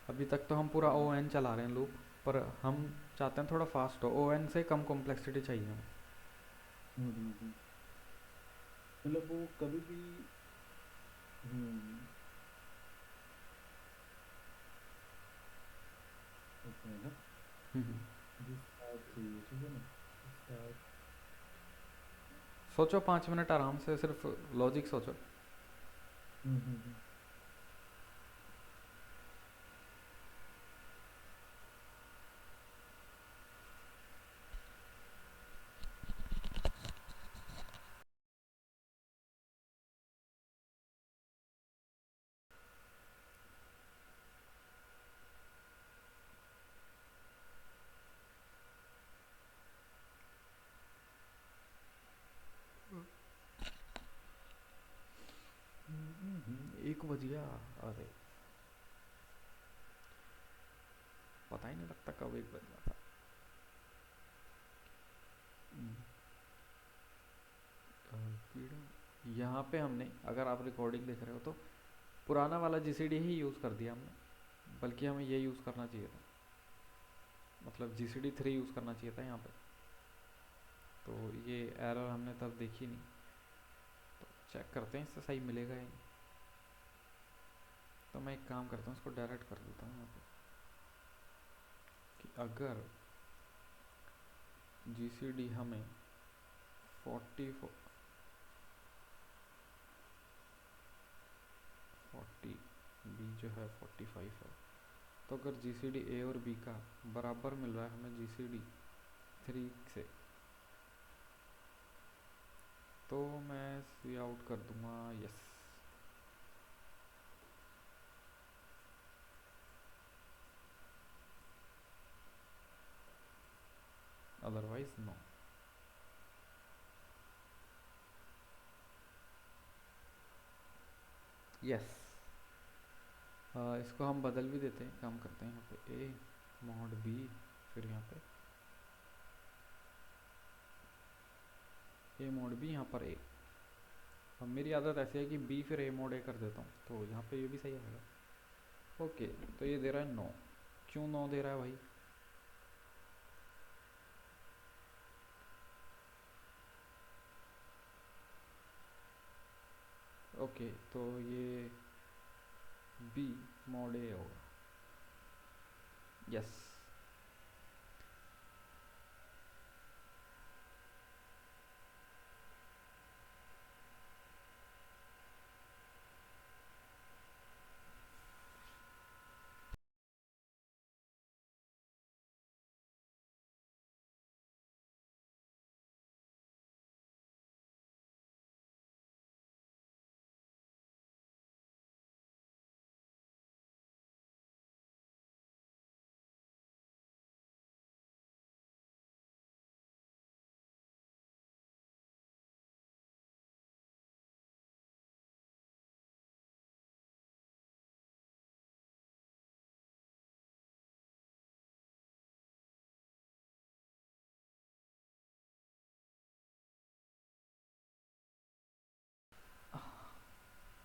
अभी तक तो हम पूरा ओ एन चला रहे हैं लूप, पर हम चाहते हैं थोड़ा फास्ट हो, ओ एन से कम कॉम्प्लेक्सिटी चाहिए हमें। हम्म। मतलब वो कभी भी। हम्म। एक मिनट ना। हम्म। मुझे 7 चाहिए, ठीक है ना? तो 7। सोचो 5 मिनट आराम से, सिर्फ लॉजिक सोचो। हम्म। एक बज गया। अरे पता ही नहीं लगता कब एक बज जाता। यहाँ पे हमने, अगर आप रिकॉर्डिंग देख रहे हो तो पुराना वाला जीसीडी ही यूज़ कर दिया हमने, बल्कि हमें ये यूज़ करना चाहिए था। मतलब GCD 3 यूज़ करना चाहिए था यहाँ पे। तो ये एरर हमने तब देखी नहीं। तो चेक करते हैं इससे सही मिलेगा या नहीं। तो मैं एक काम करता हूँ, इसको डायरेक्ट कर देता हूँ यहाँ पे कि अगर GCD हमें 40 बी जो है 45 है, तो अगर GCD A और B का बराबर मिल रहा है हमें GCD 3 से, तो मैं सी आउट कर दूंगा यस। Otherwise no. यस। इसको हम बदल भी देते हैं, काम करते हैं यहाँ पे ए मॉड बी, फिर यहाँ पे ए मॉड बी, यहाँ पर ए। अब मेरी आदत ऐसी है कि बी फिर ए मॉड ए कर देता हूँ, तो यहाँ पे ये भी सही आएगा। ओके, तो ये दे रहा है 9। क्यों 9 दे रहा है भाई? ओके, तो ये बी मॉड ए होगा। यस।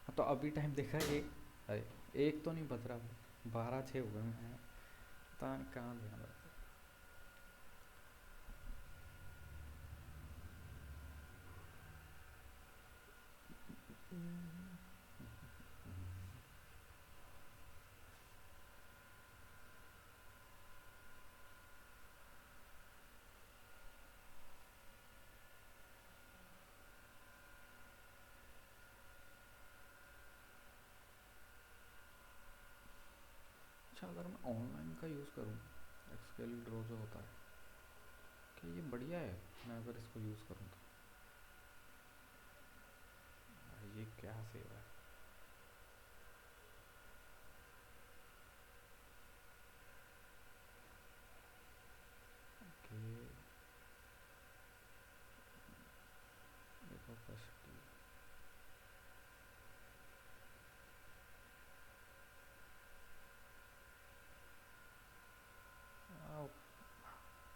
तो अभी टाइम देखा एक, अरे एक तो नहीं बज रहा भाई, 12:06 हो गए। मैं पता नहीं कहाँ ध्यान रहा। अच्छा, अगर मैं ऑनलाइन का यूज़ करूँ स्केल्ड रो जो होता है कि ये बढ़िया है, मैं अगर इसको यूज़ करूँ तो। ये क्या सेव है? ओके, देखो कैपेसिटी।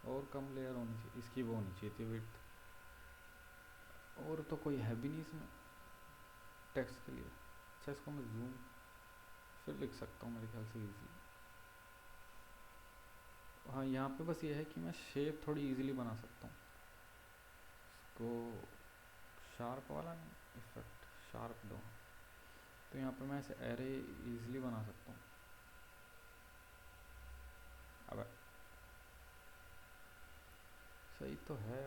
और कम लेयर होनी चाहिए इसकी, वो होनी चाहिए थी विड्थ। और तो कोई है भी नहीं इसमें टेक्स्ट के लिए। अच्छा, इसको मैं जूम फिर लिख सकता हूँ मेरे ख्याल से इजी। हाँ, यहाँ पे बस ये है कि मैं शेप थोड़ी इजीली बना सकता हूँ इसको। शार्प वाला नहीं, इफेक्ट शार्प दो, तो यहाँ पे मैं ऐसे एरे इजीली बना सकता हूँ। अब सही तो है,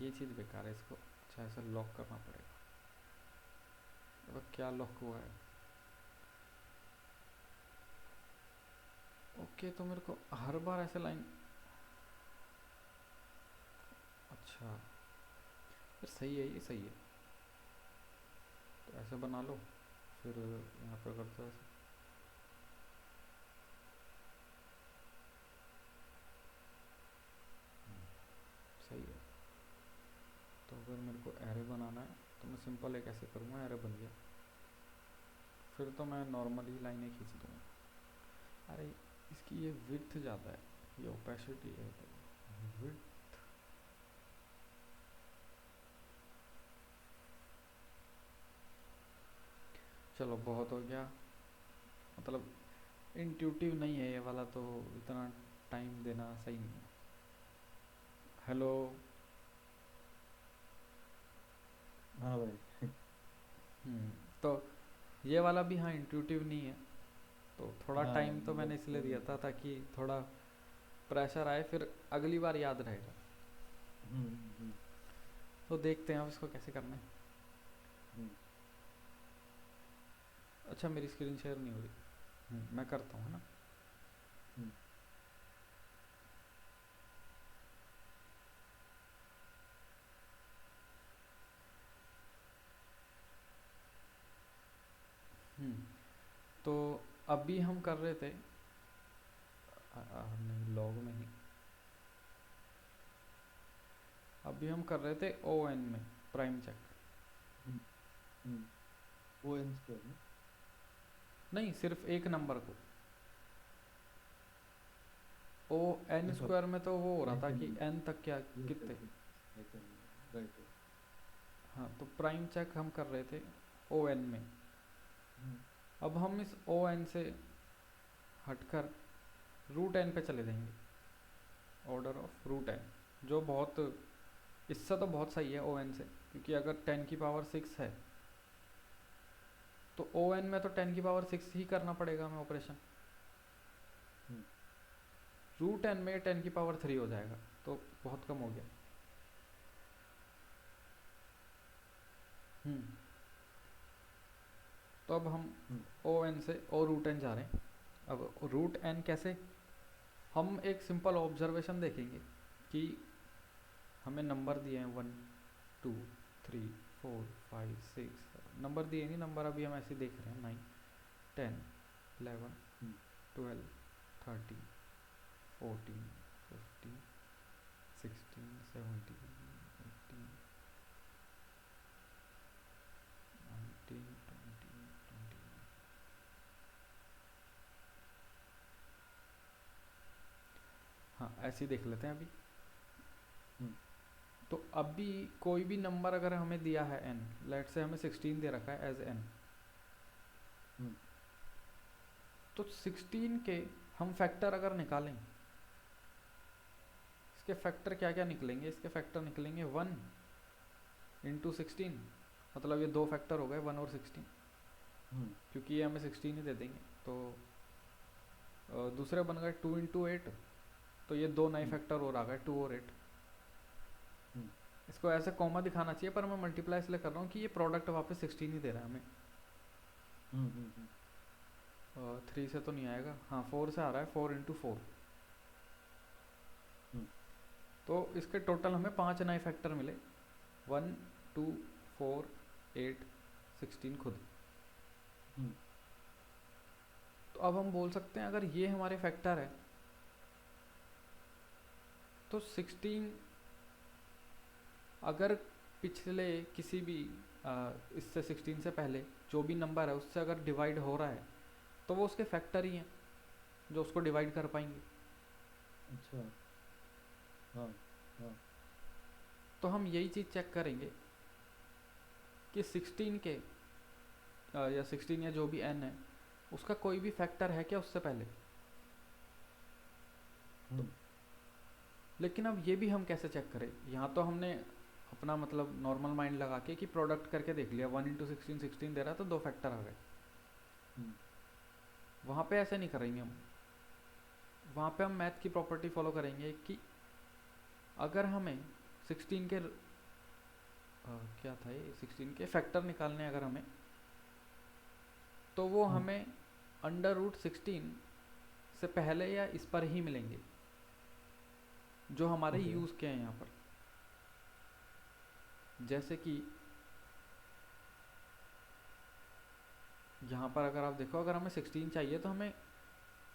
ये चीज़ बेकार है इसको। अच्छा, ऐसा लॉक करना पड़ेगा। अब क्या लॉक हुआ है? ओके, तो मेरे को हर बार ऐसे लाइन, अच्छा फिर सही है, ये सही है। तो ऐसे बना लो, फिर यहाँ पर करते हो ऐसे। सही है। तो अगर मेरे को एरे बनाना है तो मैं सिंपल एक ऐसे करूँगा, एरे बन गया। फिर तो मैं नॉर्मली लाइनें खींच दूँगा। अरे इसकी ये विड्थ ज़्यादा है, ये ओपेसिटी है तो विड्थ। चलो बहुत हो गया, मतलब इंट्यूटिव नहीं है ये वाला, तो इतना टाइम देना सही नहीं है। हेलो। हाँ भाई। तो ये वाला भी हाँ इंट्यूटिव नहीं है, तो थोड़ा हाँ टाइम तो मैंने मतलब इसलिए दिया था ताकि थोड़ा प्रेशर आए, फिर अगली बार याद रहेगा। हम्म। तो देखते हैं अब इसको कैसे करना है। हम्म। अच्छा, मेरी स्क्रीन शेयर नहीं हो रही। मैं करता हूँ, है ना। हम्म। हम्म, तो अभी हम कर रहे थे नहीं, लॉग में नहीं, अभी हम कर रहे थे ओ एन में प्राइम चेक। हम्म। हम्म। वो एन स्क्वायर में। नहीं, सिर्फ एक नंबर को। ओ एन अच्छा, स्क्वायर में तो वो हो रहा था एक कि एन। एन तक क्या यस कितने। यस यस, एक एन। Right right. हाँ, तो प्राइम चेक हम कर रहे थे ओ एन में। हम्म। अब हम इस ओ एन से हटकर रूट एन पे चले जाएंगे, ऑर्डर ऑफ रूट एन, जो बहुत, इससे तो बहुत सही है ओ एन से, क्योंकि अगर 10 की पावर 6 है तो ओ एन में तो 10 की पावर 6 ही करना पड़ेगा हमें ऑपरेशन। हम्म। रूट एन में 10 की पावर 3 हो जाएगा, तो बहुत कम हो गया। हम्म, तो अब हम हम्म। ओ एन से ओ रूट एन जा रहे हैं। अब रूट एन कैसे, हम एक सिंपल ऑब्जर्वेशन देखेंगे कि हमें नंबर दिए हैं 1 2 3 4 5 6, नंबर दिए नहीं, नंबर अभी हम ऐसे देख रहे हैं, 9 10 11 हम्म। 12 13 14 15 16 17 18 19 20। हाँ, ऐसे ही देख लेते हैं अभी। हम्म। तो अभी कोई भी नंबर अगर हमें दिया है n, लेट से हमें 16 दे रखा है एज n, हम्म। तो 16 के हम फैक्टर अगर निकालें, इसके फैक्टर क्या क्या निकलेंगे, इसके फैक्टर निकलेंगे 1 × 16, मतलब ये दो फैक्टर हो गए 1 और 16, हम्म। क्योंकि ये हमें 16 ही दे देंगे। तो दूसरे बन गए 2 × 8, तो ये दो नए हम्म। फैक्टर और आ गए 2 और 8। हम्म। इसको ऐसे कॉमा दिखाना चाहिए, पर मैं मल्टीप्लाई इसलिए कर रहा हूँ कि ये प्रोडक्ट वापस 16 ही दे रहा है हमें। हम्म। हम्म। 3 से तो नहीं आएगा, हाँ 4 से आ रहा है, 4 × 4। हम्म तो इसके टोटल हमें 5 नए फैक्टर मिले, 1 2 4 8 16 खुद। हम्म तो अब हम बोल सकते हैं अगर ये हमारे फैक्टर है तो 16 अगर पिछले किसी भी इससे 16 से पहले जो भी नंबर है उससे अगर डिवाइड हो रहा है तो वो उसके फैक्टर ही हैं जो उसको डिवाइड कर पाएंगे। अच्छा। हाँ हाँ। तो हम यही चीज़ चेक करेंगे कि 16 के या 16 या जो भी n है उसका कोई भी फैक्टर है क्या उससे पहले। तो हम्म लेकिन अब ये भी हम कैसे चेक करें, यहाँ तो हमने अपना मतलब नॉर्मल माइंड लगा के कि प्रोडक्ट करके देख लिया, 1 × 16 16 दे रहा है तो 2 फैक्टर आ गए। हम्म वहाँ पे ऐसे नहीं करेंगे हम, वहाँ पे हम मैथ की प्रॉपर्टी फॉलो करेंगे कि अगर हमें 16 के क्या था ये 16 के फैक्टर निकालने अगर हमें, तो वो हम्म हमें √16 से पहले या इस पर ही मिलेंगे जो हमारे ओके। यूज़ के हैं यहाँ पर। जैसे कि यहाँ पर अगर आप देखो, अगर हमें 16 चाहिए तो हमें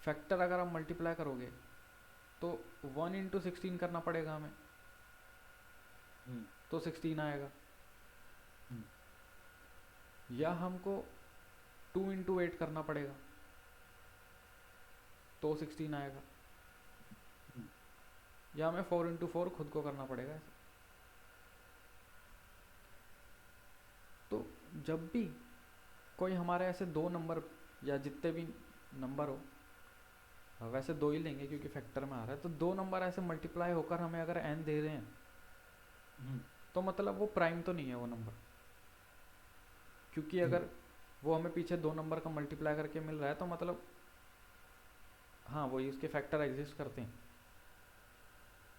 फैक्टर अगर आप मल्टीप्लाई करोगे तो 1 × 16 करना पड़ेगा हमें, हम्म तो 16 आएगा। हम्म या हमको 2 × 8 करना पड़ेगा तो 16 आएगा। हम्म या हमें 4 × 4 खुद को करना पड़ेगा ऐसे। तो जब भी कोई हमारे ऐसे दो नंबर या जितने भी नंबर हो, वैसे दो ही लेंगे क्योंकि फैक्टर में आ रहा है, तो दो नंबर ऐसे मल्टीप्लाई होकर हमें अगर n दे रहे हैं हम्म तो मतलब वो प्राइम तो नहीं है वो नंबर, क्योंकि हम्म अगर वो हमें पीछे दो नंबर का मल्टीप्लाई करके मिल रहा है तो मतलब हाँ वही उसके फैक्टर एग्जिस्ट करते हैं।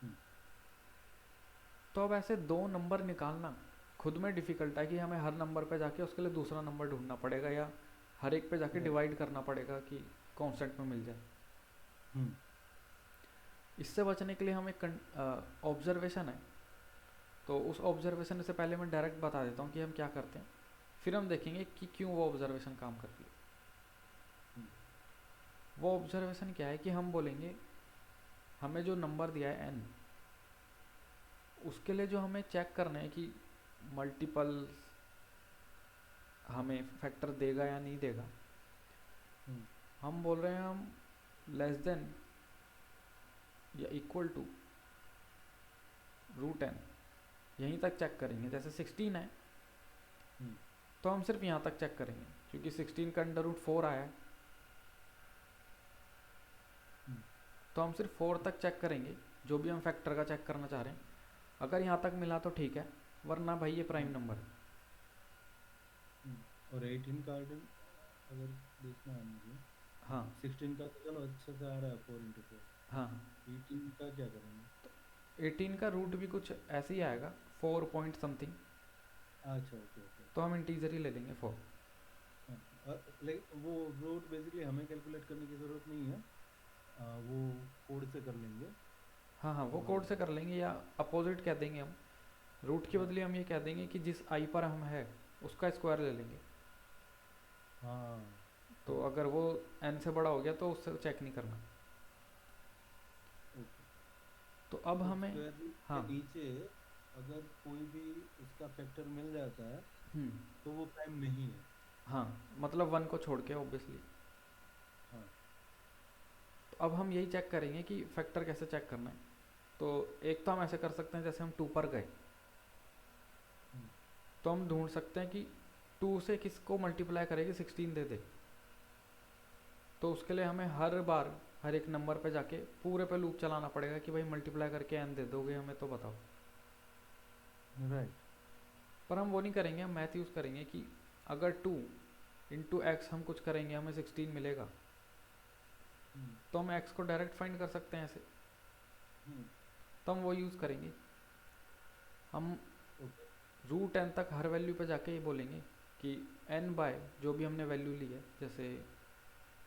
हम्म तो अब ऐसे दो नंबर निकालना खुद में डिफ़िकल्ट है कि हमें हर नंबर पे जाके उसके लिए दूसरा नंबर ढूंढना पड़ेगा या हर एक पे जाके राइट। डिवाइड करना पड़ेगा कि कांस्टेंट में मिल जाए। हम्म इससे बचने के लिए हम एक ऑब्जर्वेशन है, तो उस ऑब्जर्वेशन से पहले मैं डायरेक्ट बता देता हूँ कि हम क्या करते हैं, फिर हम देखेंगे कि क्यों वो ऑब्जर्वेशन काम करती है। हम्म वो ऑब्जर्वेशन क्या है कि हम बोलेंगे हमें जो नंबर दिया है n, उसके लिए जो हमें चेक करना है कि मल्टीपल हमें फैक्टर देगा या नहीं देगा, हम्म हम बोल रहे हैं हम लेस देन या इक्वल टू √n यहीं तक चेक करेंगे। जैसे 16 है हम्म तो हम सिर्फ यहाँ तक चेक करेंगे क्योंकि 16 का √4 आया है, हम्म तो हम सिर्फ 4 तक चेक करेंगे जो भी हम फैक्टर का चेक करना चाह रहे हैं। अगर यहाँ तक मिला तो ठीक है, वरना भाई ये प्राइम हम्म नंबर है। और 18 का अगर देखना है मुझे, हाँ 16 का तो चलो अच्छे से आ रहा है 4 × 4। हाँ। 18 का क्या करेंगे? 18 का रूट भी कुछ ऐसे ही आएगा, 4 पॉइंट समथिंग, अच्छा ओके ओके। तो हम इंटीजर ही ले लेंगे 4। हाँ लेकिन वो रूट बेसिकली हमें कैलकुलेट करने की ज़रूरत नहीं है, वो कोड से कर लेंगे। हाँ हाँ वो और कोड से कर लेंगे या अपोजिट कह देंगे हम, रूट के हाँ बदले हम ये कह देंगे कि जिस आई पर हम है उसका स्क्वायर ले लेंगे। हाँ तो करेक्ट। अगर वो n से बड़ा हो गया तो उससे चेक नहीं करना। ओके। तो अब तो हमें स्क्वायर रूट के हाँ नीचे अगर कोई भी उसका फैक्टर मिल जाता है हम्म तो वो प्राइम नहीं है। हाँ मतलब 1 को छोड़ के ऑब्वियसली। हाँ तो अब हम यही चेक करेंगे कि फैक्टर कैसे चेक करना है। तो एक तो हम ऐसे कर सकते हैं, जैसे हम 2 पर गए हम्म तो हम ढूंढ सकते हैं कि 2 से किसको मल्टीप्लाई करेगी 16 दे दे। तो उसके लिए हमें हर बार हर एक नंबर पे जाके पूरे पे लूप चलाना पड़ेगा कि भाई मल्टीप्लाई करके n दे दोगे हमें तो बताओ। राइट। पर हम वो नहीं करेंगे, हम मैथ यूज़ करेंगे कि अगर 2 × x हम कुछ करेंगे हमें 16 मिलेगा, हम्म तो हम x को डायरेक्ट फाइंड कर सकते हैं ऐसे, हम्म तो हम वो यूज़ करेंगे। हम ओके। √n तक हर वैल्यू पे जाके ये बोलेंगे कि n बाय जो भी हमने वैल्यू ली है, जैसे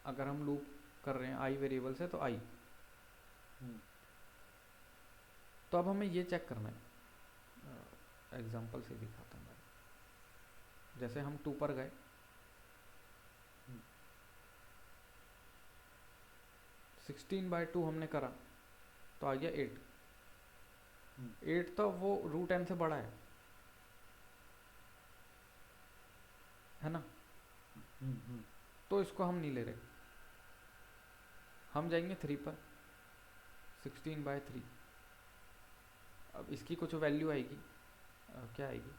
अगर हम लूप कर रहे हैं आई वेरिएबल से तो आई। तो अब हमें ये चेक करना है, एग्जांपल से दिखाता हूँ मैं। जैसे हम 2 पर गए, 16/2 हमने करा तो आ गया 8। 8 तो वो रूट n से बड़ा है ना। तो इसको हम नहीं ले रहे, हम जाएंगे 3 पर, 16/3। अब इसकी कुछ वैल्यू आएगी, क्या आएगी,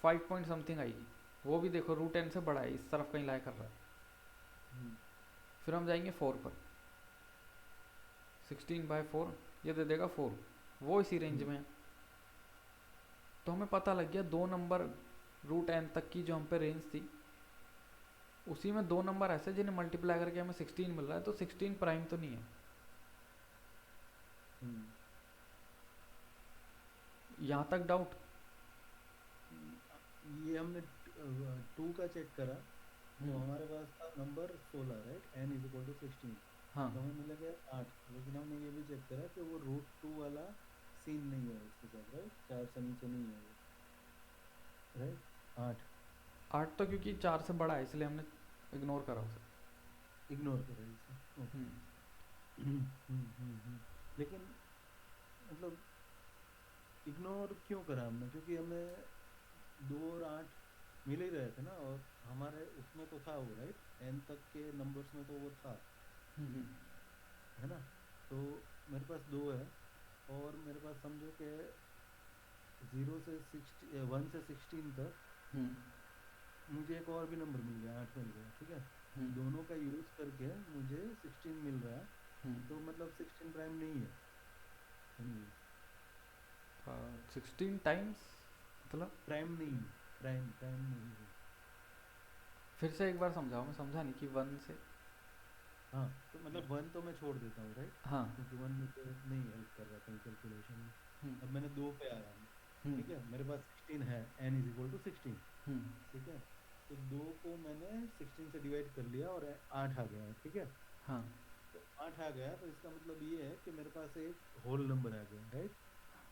5 पॉइंट समथिंग आएगी। वो भी देखो रूट n से बड़ा है, इस तरफ कहीं लाया कर रहा है। फिर हम जाएंगे 4 पर, 16/4 ये दे देगा 4, वो इसी रेंज में है। तो हमें पता लग गया 2 नंबर रूट n तक की जो हम पे रेंज थी, उसी में 2 नंबर ऐसे जिन्हें मल्टीप्लाई करके हमें 16 मिल रहा है, तो 16 प्राइम तो नहीं है। यहाँ तक डाउट? ये हमने 2 का चेक करा तो हमारे पास था number 16, right, n is equal to 16। हाँ, तो हमें मिला गया 8। लेकिन हमने ये भी चेक करा कि वो रूट 2 वाला सीन नहीं है उसके साथ, राइट, 4 से नीचे नहीं है वो, राइट। 8 तो क्योंकि 4 से बड़ा है इसलिए हमने इग्नोर करा उसे। इग्नोर करा इसे। लेकिन मतलब इग्नोर क्यों करा हमने, क्योंकि हमें 2 और 8 मिल ही रहे थे ना, और हमारे उसमें तो था वो, राइट, n तक के नंबर्स में तो वो था, है ना। तो मेरे पास 2 है और मेरे पास समझो कि 1 से 16 तक मुझे एक और भी नंबर मिल गया, 8 मिल गया, ठीक है। दोनों का यूज करके मुझे 16 मिल रहा है। तो मतलब 16 प्राइम नहीं है। 16 टाइम्स मतलब प्राइम नहीं, प्राइम नहीं है। फिर से एक बार समझाओ, मैं समझा नहीं कि 1 से। हाँ, तो मतलब 1 तो मैं छोड़ देता हूँ, राइट, हाँ, क्योंकि 1 मुझे नहीं हेल्प कर रहा था कैलकुलेशन में। अब मैंने 2 पे आया हूँ, ठीक है, मेरे पास 16 है, n इज इक्वल टू 16, ठीक है। तो 2 को मैंने 16 से डिवाइड कर लिया और 8 आ गया, ठीक है। हाँ, तो 8 आ गया, तो इसका मतलब ये है कि मेरे पास एक होल नंबर आ गया, राइट,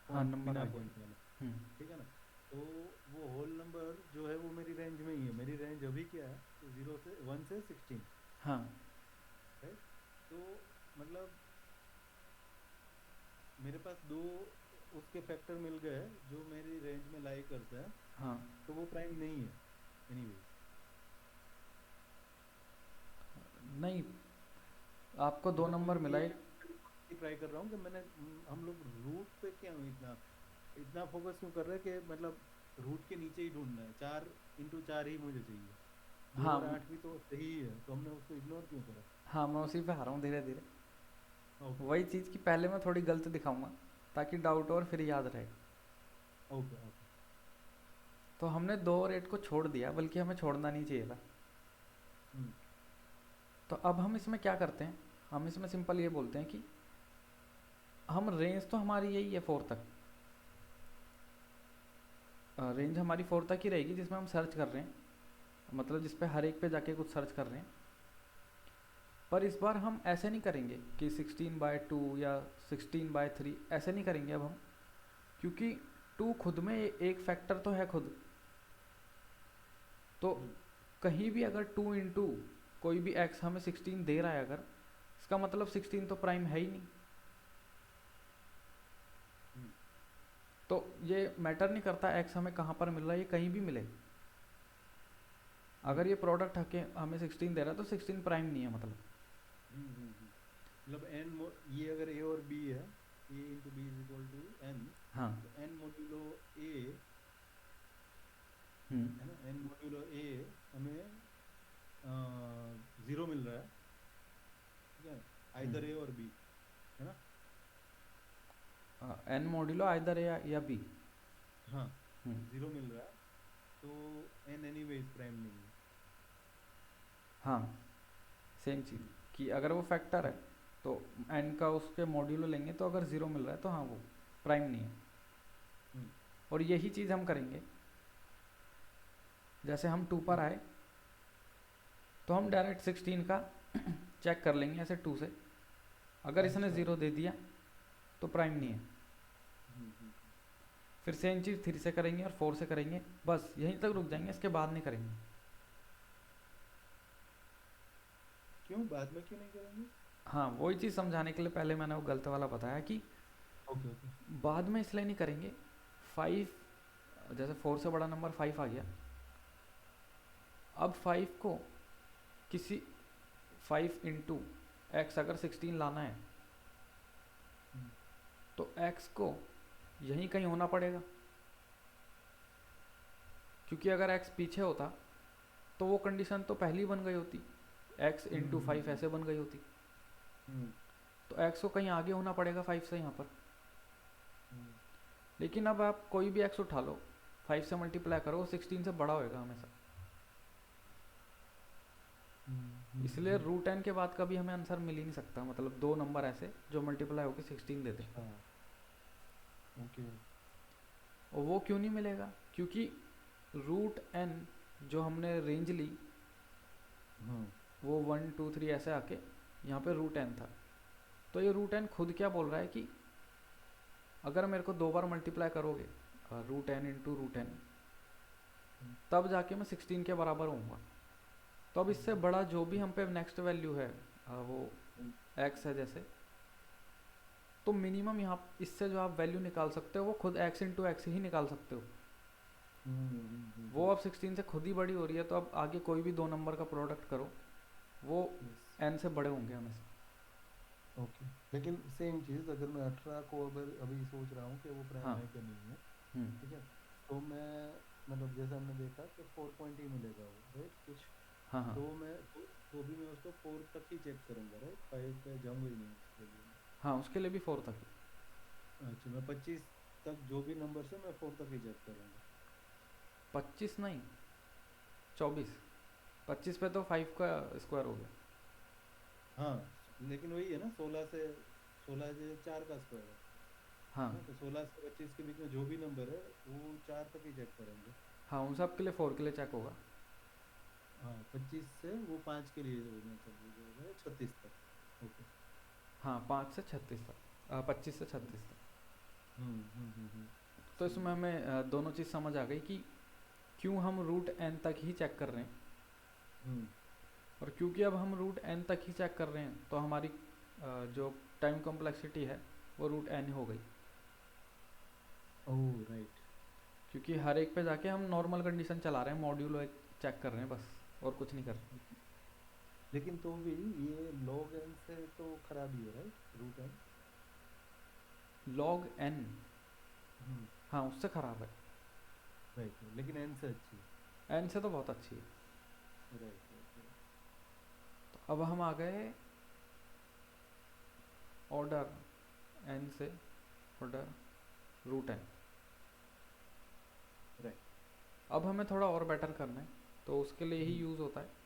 हाँ, नंबर आ पॉइंट गया। वाला, ठीक है ना। तो वो होल नंबर जो है वो मेरी रेंज में ही है। मेरी रेंज अभी क्या है, 1 से 16, हाँ, राइट। तो मतलब मेरे पास 2 उसके फैक्टर मिल गए जो मेरी रेंज में लाई करता है। हाँ, तो वो प्राइम नहीं है एनीवे। नहीं, आपको 2 मतलब नंबर मिला ये एक। ट्राई कर रहा हूँ कि हम लोग रूट पे क्या इतना फोकस क्यों कर रहे हैं कि मतलब रूट के नीचे ही ढूंढना है, 4 × 4 ही मुझे चाहिए। 2 हाँ, और 8 भी तो सही है, तो हमने उसको इग्नोर क्यों करा। हाँ, मैं उसी पे आ रहा हूँ धीरे धीरे। ओके वही चीज़ कि पहले मैं थोड़ी गलत दिखाऊंगा ताकि डाउट और फिर याद रहे। Okay okay. तो हमने 2 और 8 को छोड़ दिया, बल्कि हमें छोड़ना नहीं चाहिए था। तो अब हम इसमें क्या करते हैं, हम इसमें सिंपल ये बोलते हैं कि हम रेंज तो हमारी यही है 4 तक। रेंज हमारी 4 तक ही रहेगी जिसमें हम सर्च कर रहे हैं, मतलब जिस पे हर एक पे जाके कुछ सर्च कर रहे हैं। पर इस बार हम ऐसे नहीं करेंगे कि 16/2 या 16/3 ऐसे नहीं करेंगे अब हम, क्योंकि 2 खुद में एक फैक्टर तो है खुद। तो कहीं भी अगर 2 इंटू कोई भी x हमें 16 दे रहा है, अगर इसका मतलब 16 तो प्राइम है ही नहीं। तो ये मैटर नहीं करता x हमें कहाँ पर मिल रहा है, ये कहीं भी मिले। अगर ये प्रोडक्ट हमें 16 दे रहा है तो 16 प्राइम नहीं है मतलब। मतलब n, ये अगर a और b है, a into b is equal to n, हाँ, तो n मोड्यूलो a है ना, n मोड्यूलो a हमें 0 मिल रहा है, ठीक है, आइदर a और b, है ना। n मोड्यूलो आइदर या b। हाँ, 0 मिल रहा है, तो n एनीवेज प्राइम नहीं है। हाँ, सेम चीज़ कि अगर वो फैक्टर है तो n का उसके मॉड्यूलो लेंगे, तो अगर 0 मिल रहा है तो हाँ वो प्राइम नहीं है। और यही चीज़ हम करेंगे। जैसे हम 2 पर आए तो हम डायरेक्ट 16 का चेक कर लेंगे ऐसे 2 से। अगर इसने अच्छा। 0 दे दिया तो प्राइम नहीं है। फिर सेम चीज़ 3 से करेंगे और 4 से करेंगे, बस यहीं तक रुक जाएंगे, इसके बाद नहीं करेंगे। क्यों बाद में क्यों नहीं करेंगे? हाँ, वही चीज़ समझाने के लिए पहले मैंने वो गलत वाला बताया कि ओके ओके। बाद में इसलिए नहीं करेंगे। 5, जैसे 4 से बड़ा नंबर 5 आ गया, अब 5 को किसी 5 इंटू एक्स अगर 16 लाना है तो एक्स को यहीं कहीं होना पड़ेगा, क्योंकि अगर एक्स पीछे होता तो वो कंडीशन तो पहली बन गई होती, एक्स इंटू 5 ऐसे बन गई होती। तो एक्स को कहीं आगे होना पड़ेगा 5 से यहाँ पर। लेकिन अब आप कोई भी एक्स उठा लो, 5 से मल्टीप्लाई करो, 16 से बड़ा होएगा हमेशा। इसलिए रूट एन के बाद कभी हमें आंसर मिल ही नहीं सकता, मतलब 2 नंबर ऐसे जो मल्टीप्लाई होकर 16 देते। ओके। और वो क्यों नहीं मिलेगा? क्योंकि रूट एन जो हमने रेंज ली वो 1 2 3 ऐसे आके यहाँ पे रूट एन था। तो ये रूट एन खुद क्या बोल रहा है कि अगर मेरे को 2 बार मल्टीप्लाई करोगे root n into root n, तब जाके मैं 16 के बराबर होऊंगा। तो अब इससे बड़ा जो भी हम पे नेक्स्ट वैल्यू है वो एक्स है जैसे, तो मिनिमम यहाँ इससे जो आप वैल्यू निकाल सकते हो वो खुद एक्स इंटू एक्स ही निकाल सकते हो। वो अब 16 से खुद ही बड़ी हो रही है, तो अब आगे कोई भी 2 नंबर का प्रोडक्ट करो वो एन से बड़े होंगे हमेशा। ओके। लेकिन सेम चीज़ अगर मैं 18 को अभी सोच रहा हूँ कि वो प्राइम है कि नहीं है, ठीक है, तो मैं मतलब जैसे हमने देखा कि 4 पॉइंट ही मिलेगा वो, राइट, कुछ। हाँ हाँ तो मैं तो भी मैं उसको 4 तक ही चेक करूँगा, राइट, 5 पे जाऊँगा ही नहीं उसके लिए। हाँ, उसके लिए भी 4 तक। अच्छा, मैं 25 तक जो भी नंबर से मैं 4 तक ही चेक करूँगा। 25 नहीं, 24। 25 पे तो 5 का स्क्वायर हो गया। हाँ, लेकिन वही है ना, 16 से 4 का स्क्वायर है। हाँ तो 16 से 25 के बीच में जो भी नंबर है वो 4 तक ही चेक करेंगे। हाँ, उन सब के लिए 4 के लिए चेक होगा। हाँ, 25 से वो 5 के लिए होना चाहिए, 36 तक। ओके। हाँ, 5 से 36 तक, 25 से 36 तक। तो इसमें हमें दोनों चीज़ समझ आ गई कि क्यों हम रूट एन तक ही चेक कर रहे हैं। और क्योंकि अब हम रूट एन तक ही चेक कर रहे हैं तो हमारी जो टाइम कॉम्प्लेक्सिटी है वो रूट एन हो गई। Oh right. क्योंकि हर एक पे जाके हम नॉर्मल कंडीशन चला रहे हैं, मॉड्यूल चेक कर रहे हैं बस, और कुछ नहीं कर रहे। लेकिन तो भी ये लॉग एन से तो खराब ही है, right, root n. Log n, हाँ, उससे ख़राब है। राइट, लेकिन एन से अच्छी है। एन से तो बहुत अच्छी है। राइट। तो अब हम आ गए ऑर्डर एन से ऑर्डर रूट एन। राइट। अब हमें थोड़ा और बेटर करना है, तो उसके लिए ही यूज़ होता है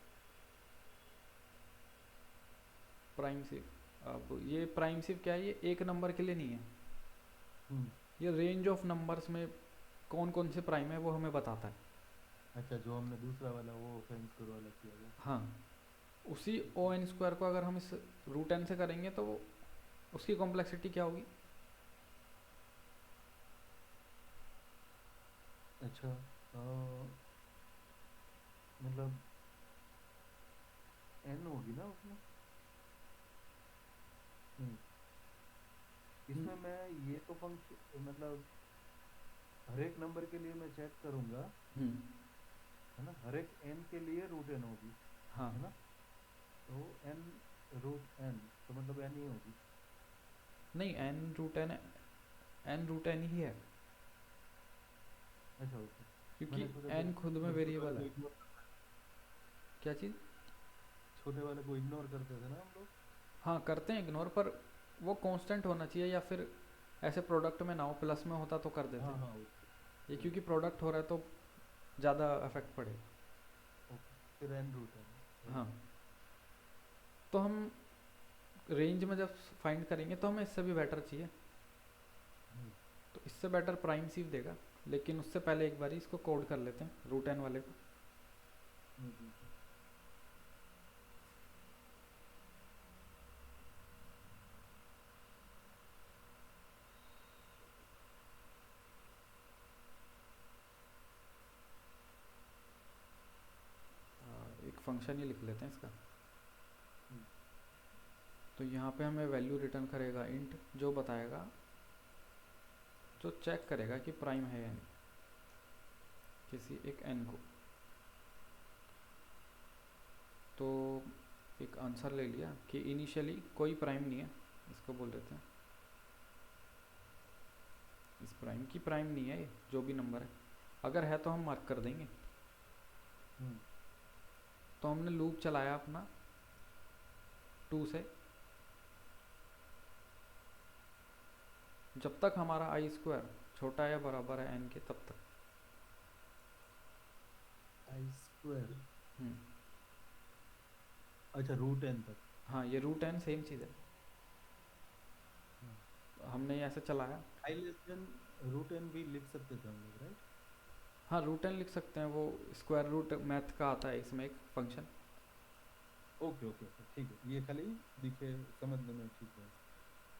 प्राइम सिव। अब ये प्राइम सिव क्या है? ये एक नंबर के लिए नहीं है, ये रेंज ऑफ नंबर्स में कौन कौन से प्राइम है वो हमें बताता है। अच्छा, जो हमने दूसरा वाला वो ओपन स्क्वायर वाला किया था। हाँ, उसी ओ एन स्क्वायर को अगर हम इस रूट एन से करेंगे तो वो उसकी कॉम्प्लेक्सिटी क्या होगी? अच्छा, मतलब एन होगी ना उसमें। इसमें मैं ये तो फंक्शन मतलब हर एक नंबर के लिए मैं चेक करूंगा, है ना, हर एक एन के लिए रूट एन होगी, हाँ, है ना, तो एन रूट एन तो मतलब एन ही होगी। नहीं, N root N, N root N ही है, अच्छा ओके। क्योंकि मैंने सोचा एन खुद में छोटे वाले वेरिएबल को है। इग्नोर, क्या चीज़? छोटे वाले को इग्नोर करते थे ना हम लोग। हाँ, करते हैं इग्नोर, पर वो कांस्टेंट होना चाहिए, या फिर ऐसे प्रोडक्ट में ना हो, प्लस में होता तो कर देते। हाँ हाँ ये क्योंकि प्रोडक्ट हो रहा है तो ज़्यादा इफेक्ट पड़ेगा। ओके, फिर एन रूट एन। हाँ, तो हम रेंज में जब फाइंड करेंगे तो हमें इससे भी बेटर चाहिए, तो इससे बेटर प्राइम सीव देगा। लेकिन उससे पहले एक बार इसको कोड कर लेते हैं रूट एन वाले को। फंक्शन ही लिख लेते हैं इसका। हम्म, तो यहाँ पे हमें वैल्यू रिटर्न करेगा इंट, जो बताएगा, जो चेक करेगा कि प्राइम है या नहीं किसी एक n को। तो एक आंसर ले लिया कि इनिशियली कोई प्राइम नहीं है, इसको बोल देते हैं इस प्राइम की प्राइम नहीं है ये, जो भी नंबर है। अगर है तो हम मार्क कर देंगे। हम्म, तो हमने लूप चलाया अपना 2 से, जब तक हमारा आई स्क्वायर छोटा या बराबर है n के, तब तक। आई स्क्वायर, हम्म, अच्छा रूट एन तक। हाँ ये रूट n सेम चीज़ है, हमने ये ऐसे चलाया। आई लेस देन रूट एन भी लिख सकते थे हम लोग, राइट? हाँ रूट n लिख सकते हैं, वो स्क्वायर रूट मैथ का आता है इसमें एक फंक्शन। ओके ओके ओके, ठीक है, ये खाली दिखे समझने में ठीक है,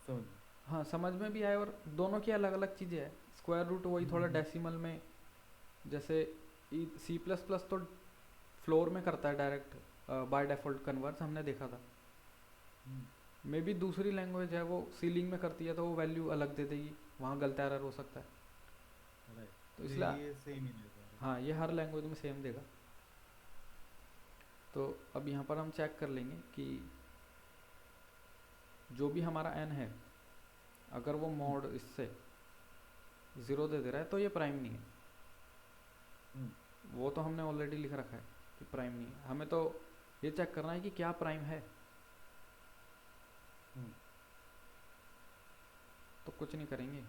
समझ गया। हाँ समझ में भी आए, और दोनों की अलग अलग चीज़ें हैं। स्क्वायर रूट वही थोड़ा हम्म, डेसिमल में, जैसे C++ तो फ्लोर में करता है डायरेक्ट, बाय डिफ़ॉल्ट कन्वर्स हमने देखा था। हम्म, मे भी दूसरी लैंग्वेज है वो सीलिंग में करती है, तो वो वैल्यू अलग दे देगी, वहाँ गलत एरर हो सकता है। राइट, तो तो इसलिए ये सेम ही रहेगा, राइट? हाँ ये हर लैंग्वेज में सेम देगा। तो अब यहाँ पर हम चेक कर लेंगे कि जो भी हमारा n है, अगर वो हम्म, मोड इससे 0 दे दे रहा है तो ये प्राइम नहीं है। हम्म, वो तो हमने ऑलरेडी लिख रखा है कि प्राइम नहीं है, हमें तो ये चेक करना है कि क्या प्राइम है। हम्म, तो कुछ नहीं करेंगे,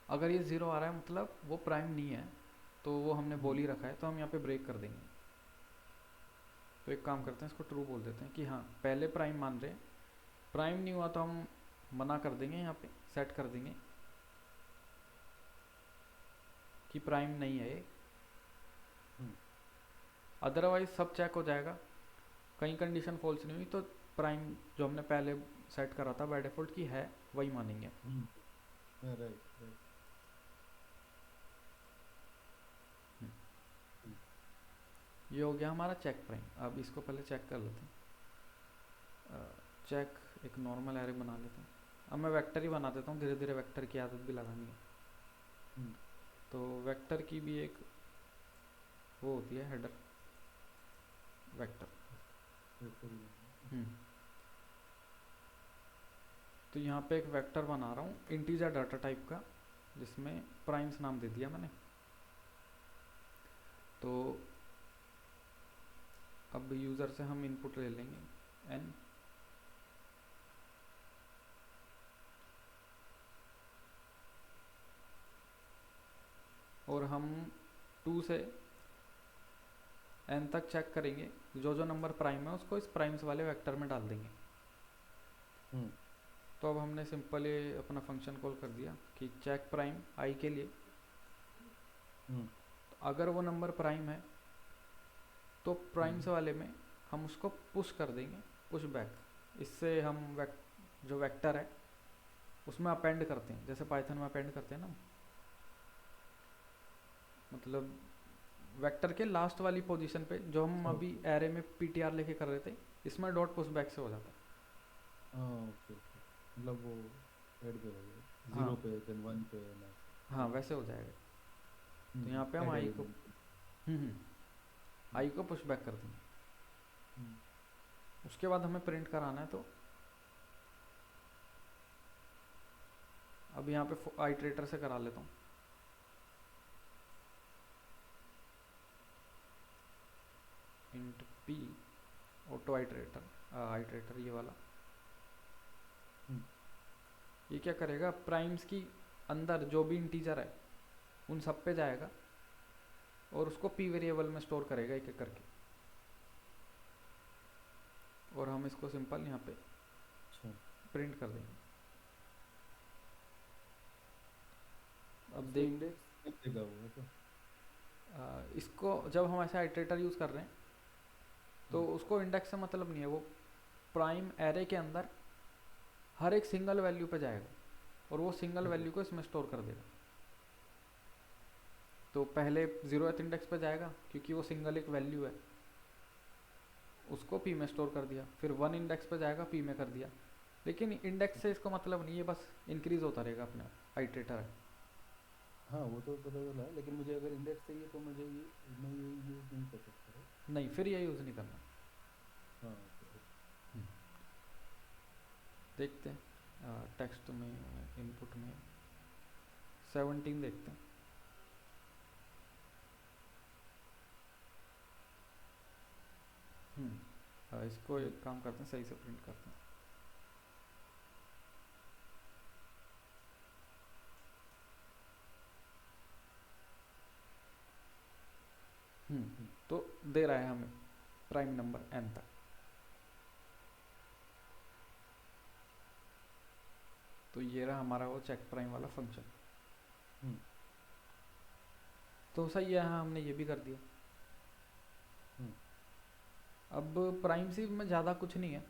अगर ये 0 आ रहा है मतलब वो प्राइम नहीं है, तो वो हमने बोल हम्म, ही रखा है, तो हम यहाँ पे ब्रेक कर देंगे। तो एक काम करते हैं, इसको ट्रू बोल देते हैं कि हाँ पहले प्राइम मान रहे हैं, प्राइम नहीं हुआ तो हम मना कर देंगे, यहाँ पे सेट कर देंगे कि प्राइम नहीं है ये। हम्म, अदरवाइज सब चेक हो जाएगा, कहीं कंडीशन फॉल्स नहीं हुई तो प्राइम जो हमने पहले सेट करा था बाय डिफ़ॉल्ट की है, वही मानेंगे। हम्म, हाँ, राइट राइट, ठीक। ये हो गया हमारा चेक प्राइम। अब इसको पहले चेक कर लेते हैं। चेक एक नॉर्मल एरे बना लेते हैं। अब मैं वेक्टर ही बना देता हूँ, धीरे धीरे वेक्टर की आदत भी लगानी है। हम्म, तो वेक्टर की भी एक वो होती है हेडर वेक्टर। वेक्टर ही है। हम्म, तो यहाँ पे एक वेक्टर बना रहा हूँ इंटीजर डाटा टाइप का, जिसमें प्राइम्स नाम दे दिया मैंने। तो अब यूज़र से हम इनपुट ले लेंगे n, और हम 2 से n तक चेक करेंगे, जो जो नंबर प्राइम है उसको इस प्राइम्स वाले वेक्टर में डाल देंगे। हम्म, तो अब हमने सिंपल ये अपना फंक्शन कॉल कर दिया कि चेक प्राइम i के लिए। हम्म, तो अगर वो नंबर प्राइम है तो प्राइम्स हम्म, वाले में हम उसको पुश कर देंगे, पुश बैक। इससे हम जो वेक्टर है उसमें अपेंड करते हैं, जैसे पाइथन में अपेंड करते हैं ना, मतलब वेक्टर के लास्ट वाली पोजीशन पे, जो हम अभी ओके, एरे में ptr लेके कर रहे थे, इसमें डॉट पुश बैक से हो जाता है। हाँ ओके ओके, मतलब वो हेड पे हो गया, हाँ जीरो पे देन वन पे ना, हाँ वैसे हो जाएगा। तो यहाँ पे हम हेड आई को एलिमेंट। आई को पुश बैक कर देंगे। हम्म, उसके बाद हमें प्रिंट कराना है, तो अब यहाँ पे आइट्रेटर से करा लेता हूँ। इंट p ऑटो आइट्रेटर ये वाला, हम्म, ये क्या करेगा, प्राइम्स की अंदर जो भी इंटीजर है उन सब पे जाएगा और उसको p वेरिएबल में स्टोर करेगा एक एक करके। और हम इसको सिंपल यहाँ पे अच्छा, प्रिंट कर देंगे। अब इसको देख, इंडेक्स नहीं देगा वो तो। इसको जब हम ऐसा आइट्रेटर यूज़ कर रहे हैं तो उसको इंडेक्स से मतलब नहीं है, वो प्राइम एरे के अंदर हर एक सिंगल वैल्यू पे जाएगा और वो सिंगल ओके, वैल्यू को इसमें स्टोर कर देगा। तो पहले 0th इंडेक्स पे जाएगा क्योंकि वो सिंगल एक वैल्यू है, उसको पी में स्टोर कर दिया। फिर 1 इंडेक्स पे जाएगा, पी में कर दिया। लेकिन इंडेक्स से इसको मतलब नहीं है, बस इंक्रीज होता रहेगा अपने आप, आइटरेटर है। हाँ वो तो पता चला, लेकिन मुझे अगर इंडेक्स चाहिए तो मुझे ये मैं ये यूज़ नहीं कर सकता है। नहीं, फिर ये यूज़ नहीं करना। हाँ ओके। हम्म, देखते हैं टेक्स्ट में, इनपुट में 17 देखते हैं। इसको एक काम करते हैं, सही से प्रिंट करते हैं। तो दे रहा है हमें प्राइम नंबर n तक। तो ये रहा हमारा वो चेक प्राइम वाला फंक्शन। तो सही है, हाँ हमने ये भी कर दिया। अब प्राइम सी में ज़्यादा कुछ नहीं है,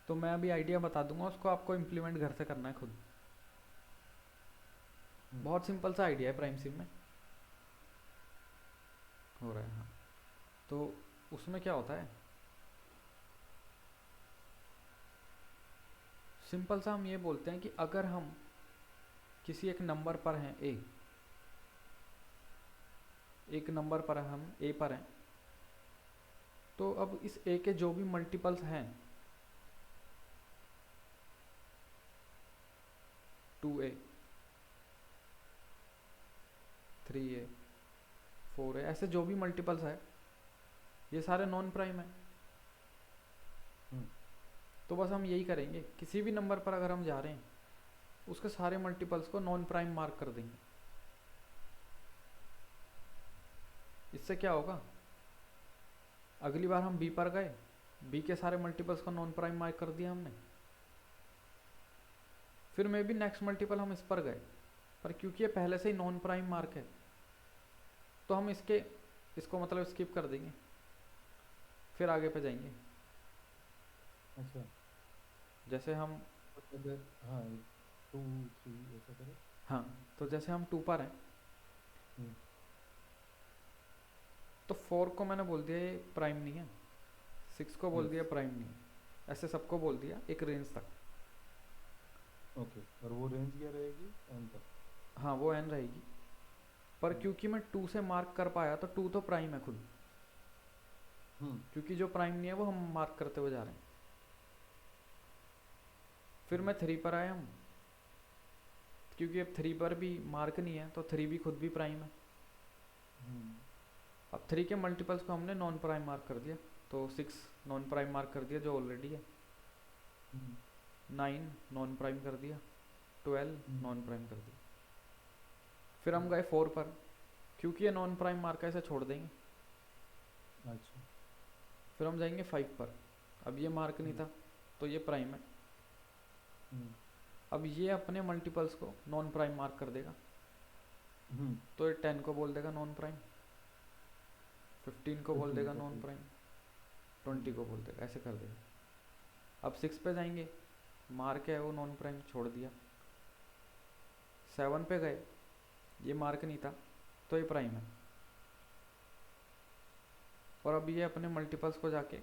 तो मैं अभी आइडिया बता दूंगा, उसको आपको इम्प्लीमेंट घर से करना है खुद। बहुत सिंपल सा आइडिया है प्राइम सिम में हो रहा है। हाँ, तो उसमें क्या होता है, सिंपल सा हम ये बोलते हैं कि अगर हम किसी एक नंबर पर हैं एक नंबर पर हम ए पर हैं, तो अब इस ए के जो भी मल्टीपल्स हैं, 2a, 3a, 4a, ऐसे जो भी मल्टीपल्स है, ये सारे नॉन प्राइम है। तो बस हम यही करेंगे, किसी भी नंबर पर अगर हम जा रहे हैं, उसके सारे मल्टीपल्स को नॉन प्राइम मार्क कर देंगे। इससे क्या होगा, अगली बार हम बी पर गए, बी के सारे मल्टीपल्स को नॉन प्राइम मार्क कर दिया हमने, फिर मे बी नेक्स्ट मल्टीपल हम इस पर गए, पर क्योंकि ये पहले से ही नॉन प्राइम मार्क है, तो हम इसको मतलब स्किप कर देंगे, फिर आगे पे जाएंगे। अच्छा, जैसे हम अगर हाँ 2 3 ऐसा करें। हाँ, तो जैसे हम 2 पर हैं, तो 4 को मैंने बोल दिया ये प्राइम नहीं है, 6 को बोल दिया प्राइम नहीं है, ऐसे सबको बोल दिया एक रेंज तक। ओके, और वो रेंज क्या रहेगी n तक? हाँ, वो n रहेगी, पर क्योंकि मैं 2 से मार्क कर पाया, तो 2 तो प्राइम है खुद, क्योंकि जो प्राइम नहीं है वो हम मार्क करते हुए जा रहे हैं। फिर मैं 3 पर आया हूँ, क्योंकि अब 3 पर भी मार्क नहीं है, तो 3 भी खुद भी प्राइम है। अब 3 के मल्टीपल्स को हमने नॉन प्राइम मार्क कर दिया, तो 6 नॉन प्राइम मार्क कर दिया जो ऑलरेडी है, 9 नॉन प्राइम कर दिया, 12 नॉन प्राइम कर दिया। फिर हम गए 4 पर, क्योंकि ये नॉन प्राइम मार्क है, इसे छोड़ देंगे। अच्छा, फिर हम जाएंगे 5 पर, अब ये मार्क नहीं था, तो ये प्राइम है। अब ये अपने मल्टीपल्स को नॉन प्राइम मार्क कर देगा, तो ये 10 को बोल देगा नॉन प्राइम, 15 को बोल देगा नॉन प्राइम, 20 को बोल देगा, ऐसे कर देगा। अब 6 पे जाएंगे, मार्क है वो नॉन प्राइम, छोड़ दिया। 7 पे गए, ये मार्क नहीं था, तो ये प्राइम है। और अब ये अपने मल्टीपल्स को जाके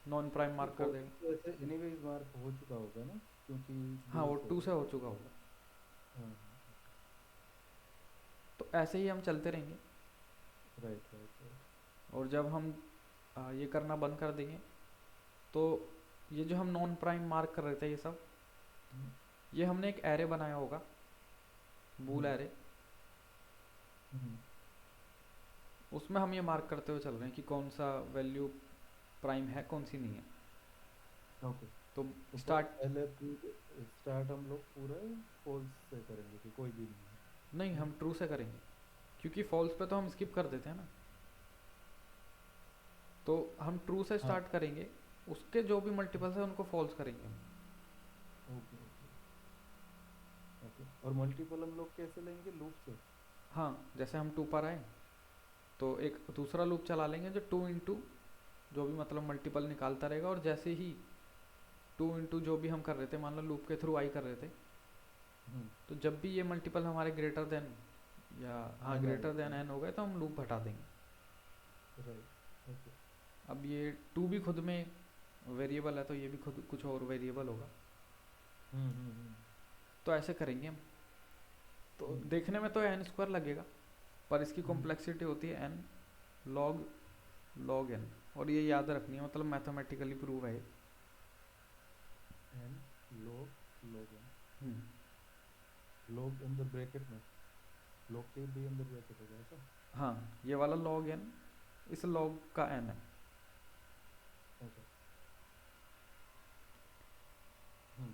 नॉन प्राइम मार्क कर देगा। तो ऐसे एनीवेज मार्क हो चुका होगा ना, क्योंकि हाँ, वो 2 से हो चुका होगा। तो ऐसे ही हम चलते रहेंगे। राइट। और जब हम ये करना बंद कर देंगे, तो ये जो हम नॉन प्राइम मार्क कर रहे थे, ये सब ये हमने एक एरे बनाया होगा, बूल एरे, उसमें हम ये मार्क करते हुए चल रहे हैं कि कौन सा वैल्यू प्राइम है, कौन सी नहीं है। ओके, तो स्टार्ट हम लोग पूरा फॉल्स से करेंगे कि कोई भी नहीं, हम ट्रू से करेंगे, क्योंकि फॉल्स पे तो हम स्किप कर देते हैं ना। तो हम ट्रू से स्टार्ट करेंगे, उसके जो भी मल्टीपल्स है उनको फॉल्स करेंगे हम। ओके। और मल्टीपल हम लोग कैसे लेंगे, लूप से? हाँ, जैसे हम 2 पर आए, तो एक दूसरा लूप चला लेंगे जो 2 इंटू जो भी मतलब मल्टीपल निकालता रहेगा, और जैसे ही 2 इंटू जो भी हम कर रहे थे, मान लो लूप के थ्रू आई कर रहे थे, तो जब भी ये मल्टीपल हमारे ग्रेटर देन या हाँ एन ग्रेटर वाले देन एन हो गए तो हम लूप हटा देंगे। Right okay. अब ये टू भी खुद में वेरिएबल है तो ये भी खुद कुछ और वेरिएबल होगा, हम्म। तो ऐसे करेंगे हम। तो हम्म देखने में तो एन स्क्वायर लगेगा, पर इसकी हम्म कॉम्प्लेक्सिटी होती है एन लॉग लॉग एन, और ये याद रखनी है, मतलब मैथमेटिकली प्रूव है। एन लॉग लॉग एन, हम्म, लॉग अंदर ब्रैकेट में, लॉग के भी अंदर ब्रैकेट होगा ऐसा। हाँ ये वाला लॉग एन इस लॉग का एन है। ओके। हम्म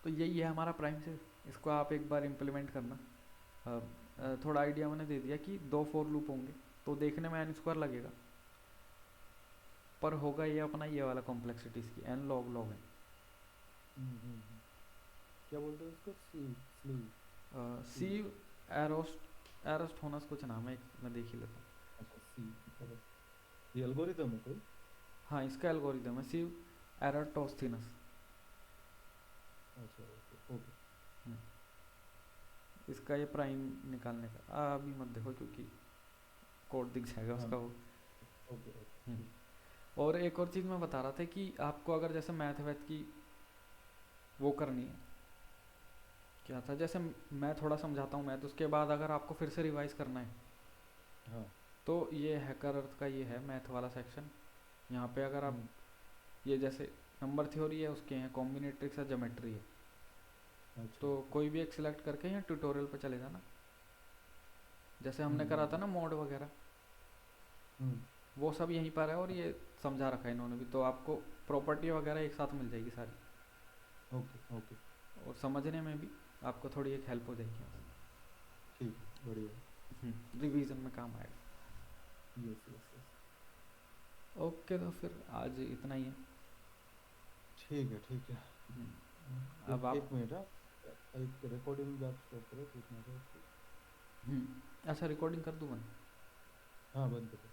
तो यही है हमारा प्राइम से, इसको आप एक बार इम्प्लीमेंट करना। थोड़ा आइडिया मैंने दे दिया कि दो फोर लूप होंगे तो देखने में एन स्क्वायर लगेगा, पर होगा ये अपना ये वाला कॉम्प्लेक्सिटी इसकी एन लॉग लॉग एन। हम्म। क्या बोलते हैं उसको, सी स्लीव सी। सी एरोस्ट एरोस्टोनस कुछ नाम है मैं देख ही लेता हूँ। अच्छा सी, चलो ये एल्गोरिदम है कोई। हाँ इसका एल्गोरिदम है सी एरोटोस्थीनस। अच्छा ओके ओके। इसका ये प्राइम निकालने का अभी मत देखो क्योंकि कोड दिख जाएगा हाँ उसका वो। ओके ओके हम्म। ठीक। और एक और चीज़ मैं बता रहा था कि आपको अगर जैसे मैथ वैथ की वो करनी है, क्या था जैसे मैं थोड़ा समझाता हूँ मैथ, उसके बाद अगर आपको फिर से रिवाइज करना है हाँ। तो ये हैकर अर्थ का ये है मैथ वाला सेक्शन। यहाँ पे अगर आप हम्म ये जैसे नंबर थ्योरी है उसके हैं, कॉम्बिनेट्रिक्स है, ज्योमेट्री है, अच्छा तो ओके। कोई भी एक सिलेक्ट करके यहाँ ट्यूटोरियल पे चले जाना। जैसे हमने करा था हम्म। ना मोड वगैरह, हम्म वो सब यहीं पर है, और ये समझा रखा है इन्होंने भी, तो आपको प्रॉपर्टी वगैरह एक साथ मिल जाएगी सारी, ओके ओके और समझने में भी आपको थोड़ी एक हेल्प हो जाएगी। ठीक है बढ़िया। रिवीजन में काम आएगा। Yes yes yes. ओके तो फिर आज इतना ही है। ठीक है ठीक है। अब एक आप एक मिनट, हाँ एक रिकॉर्डिंग आप स्टॉप करो, पूछना था आपको। अच्छा रिकॉर्डिंग कर दूँ मैं? हाँ बंद करो।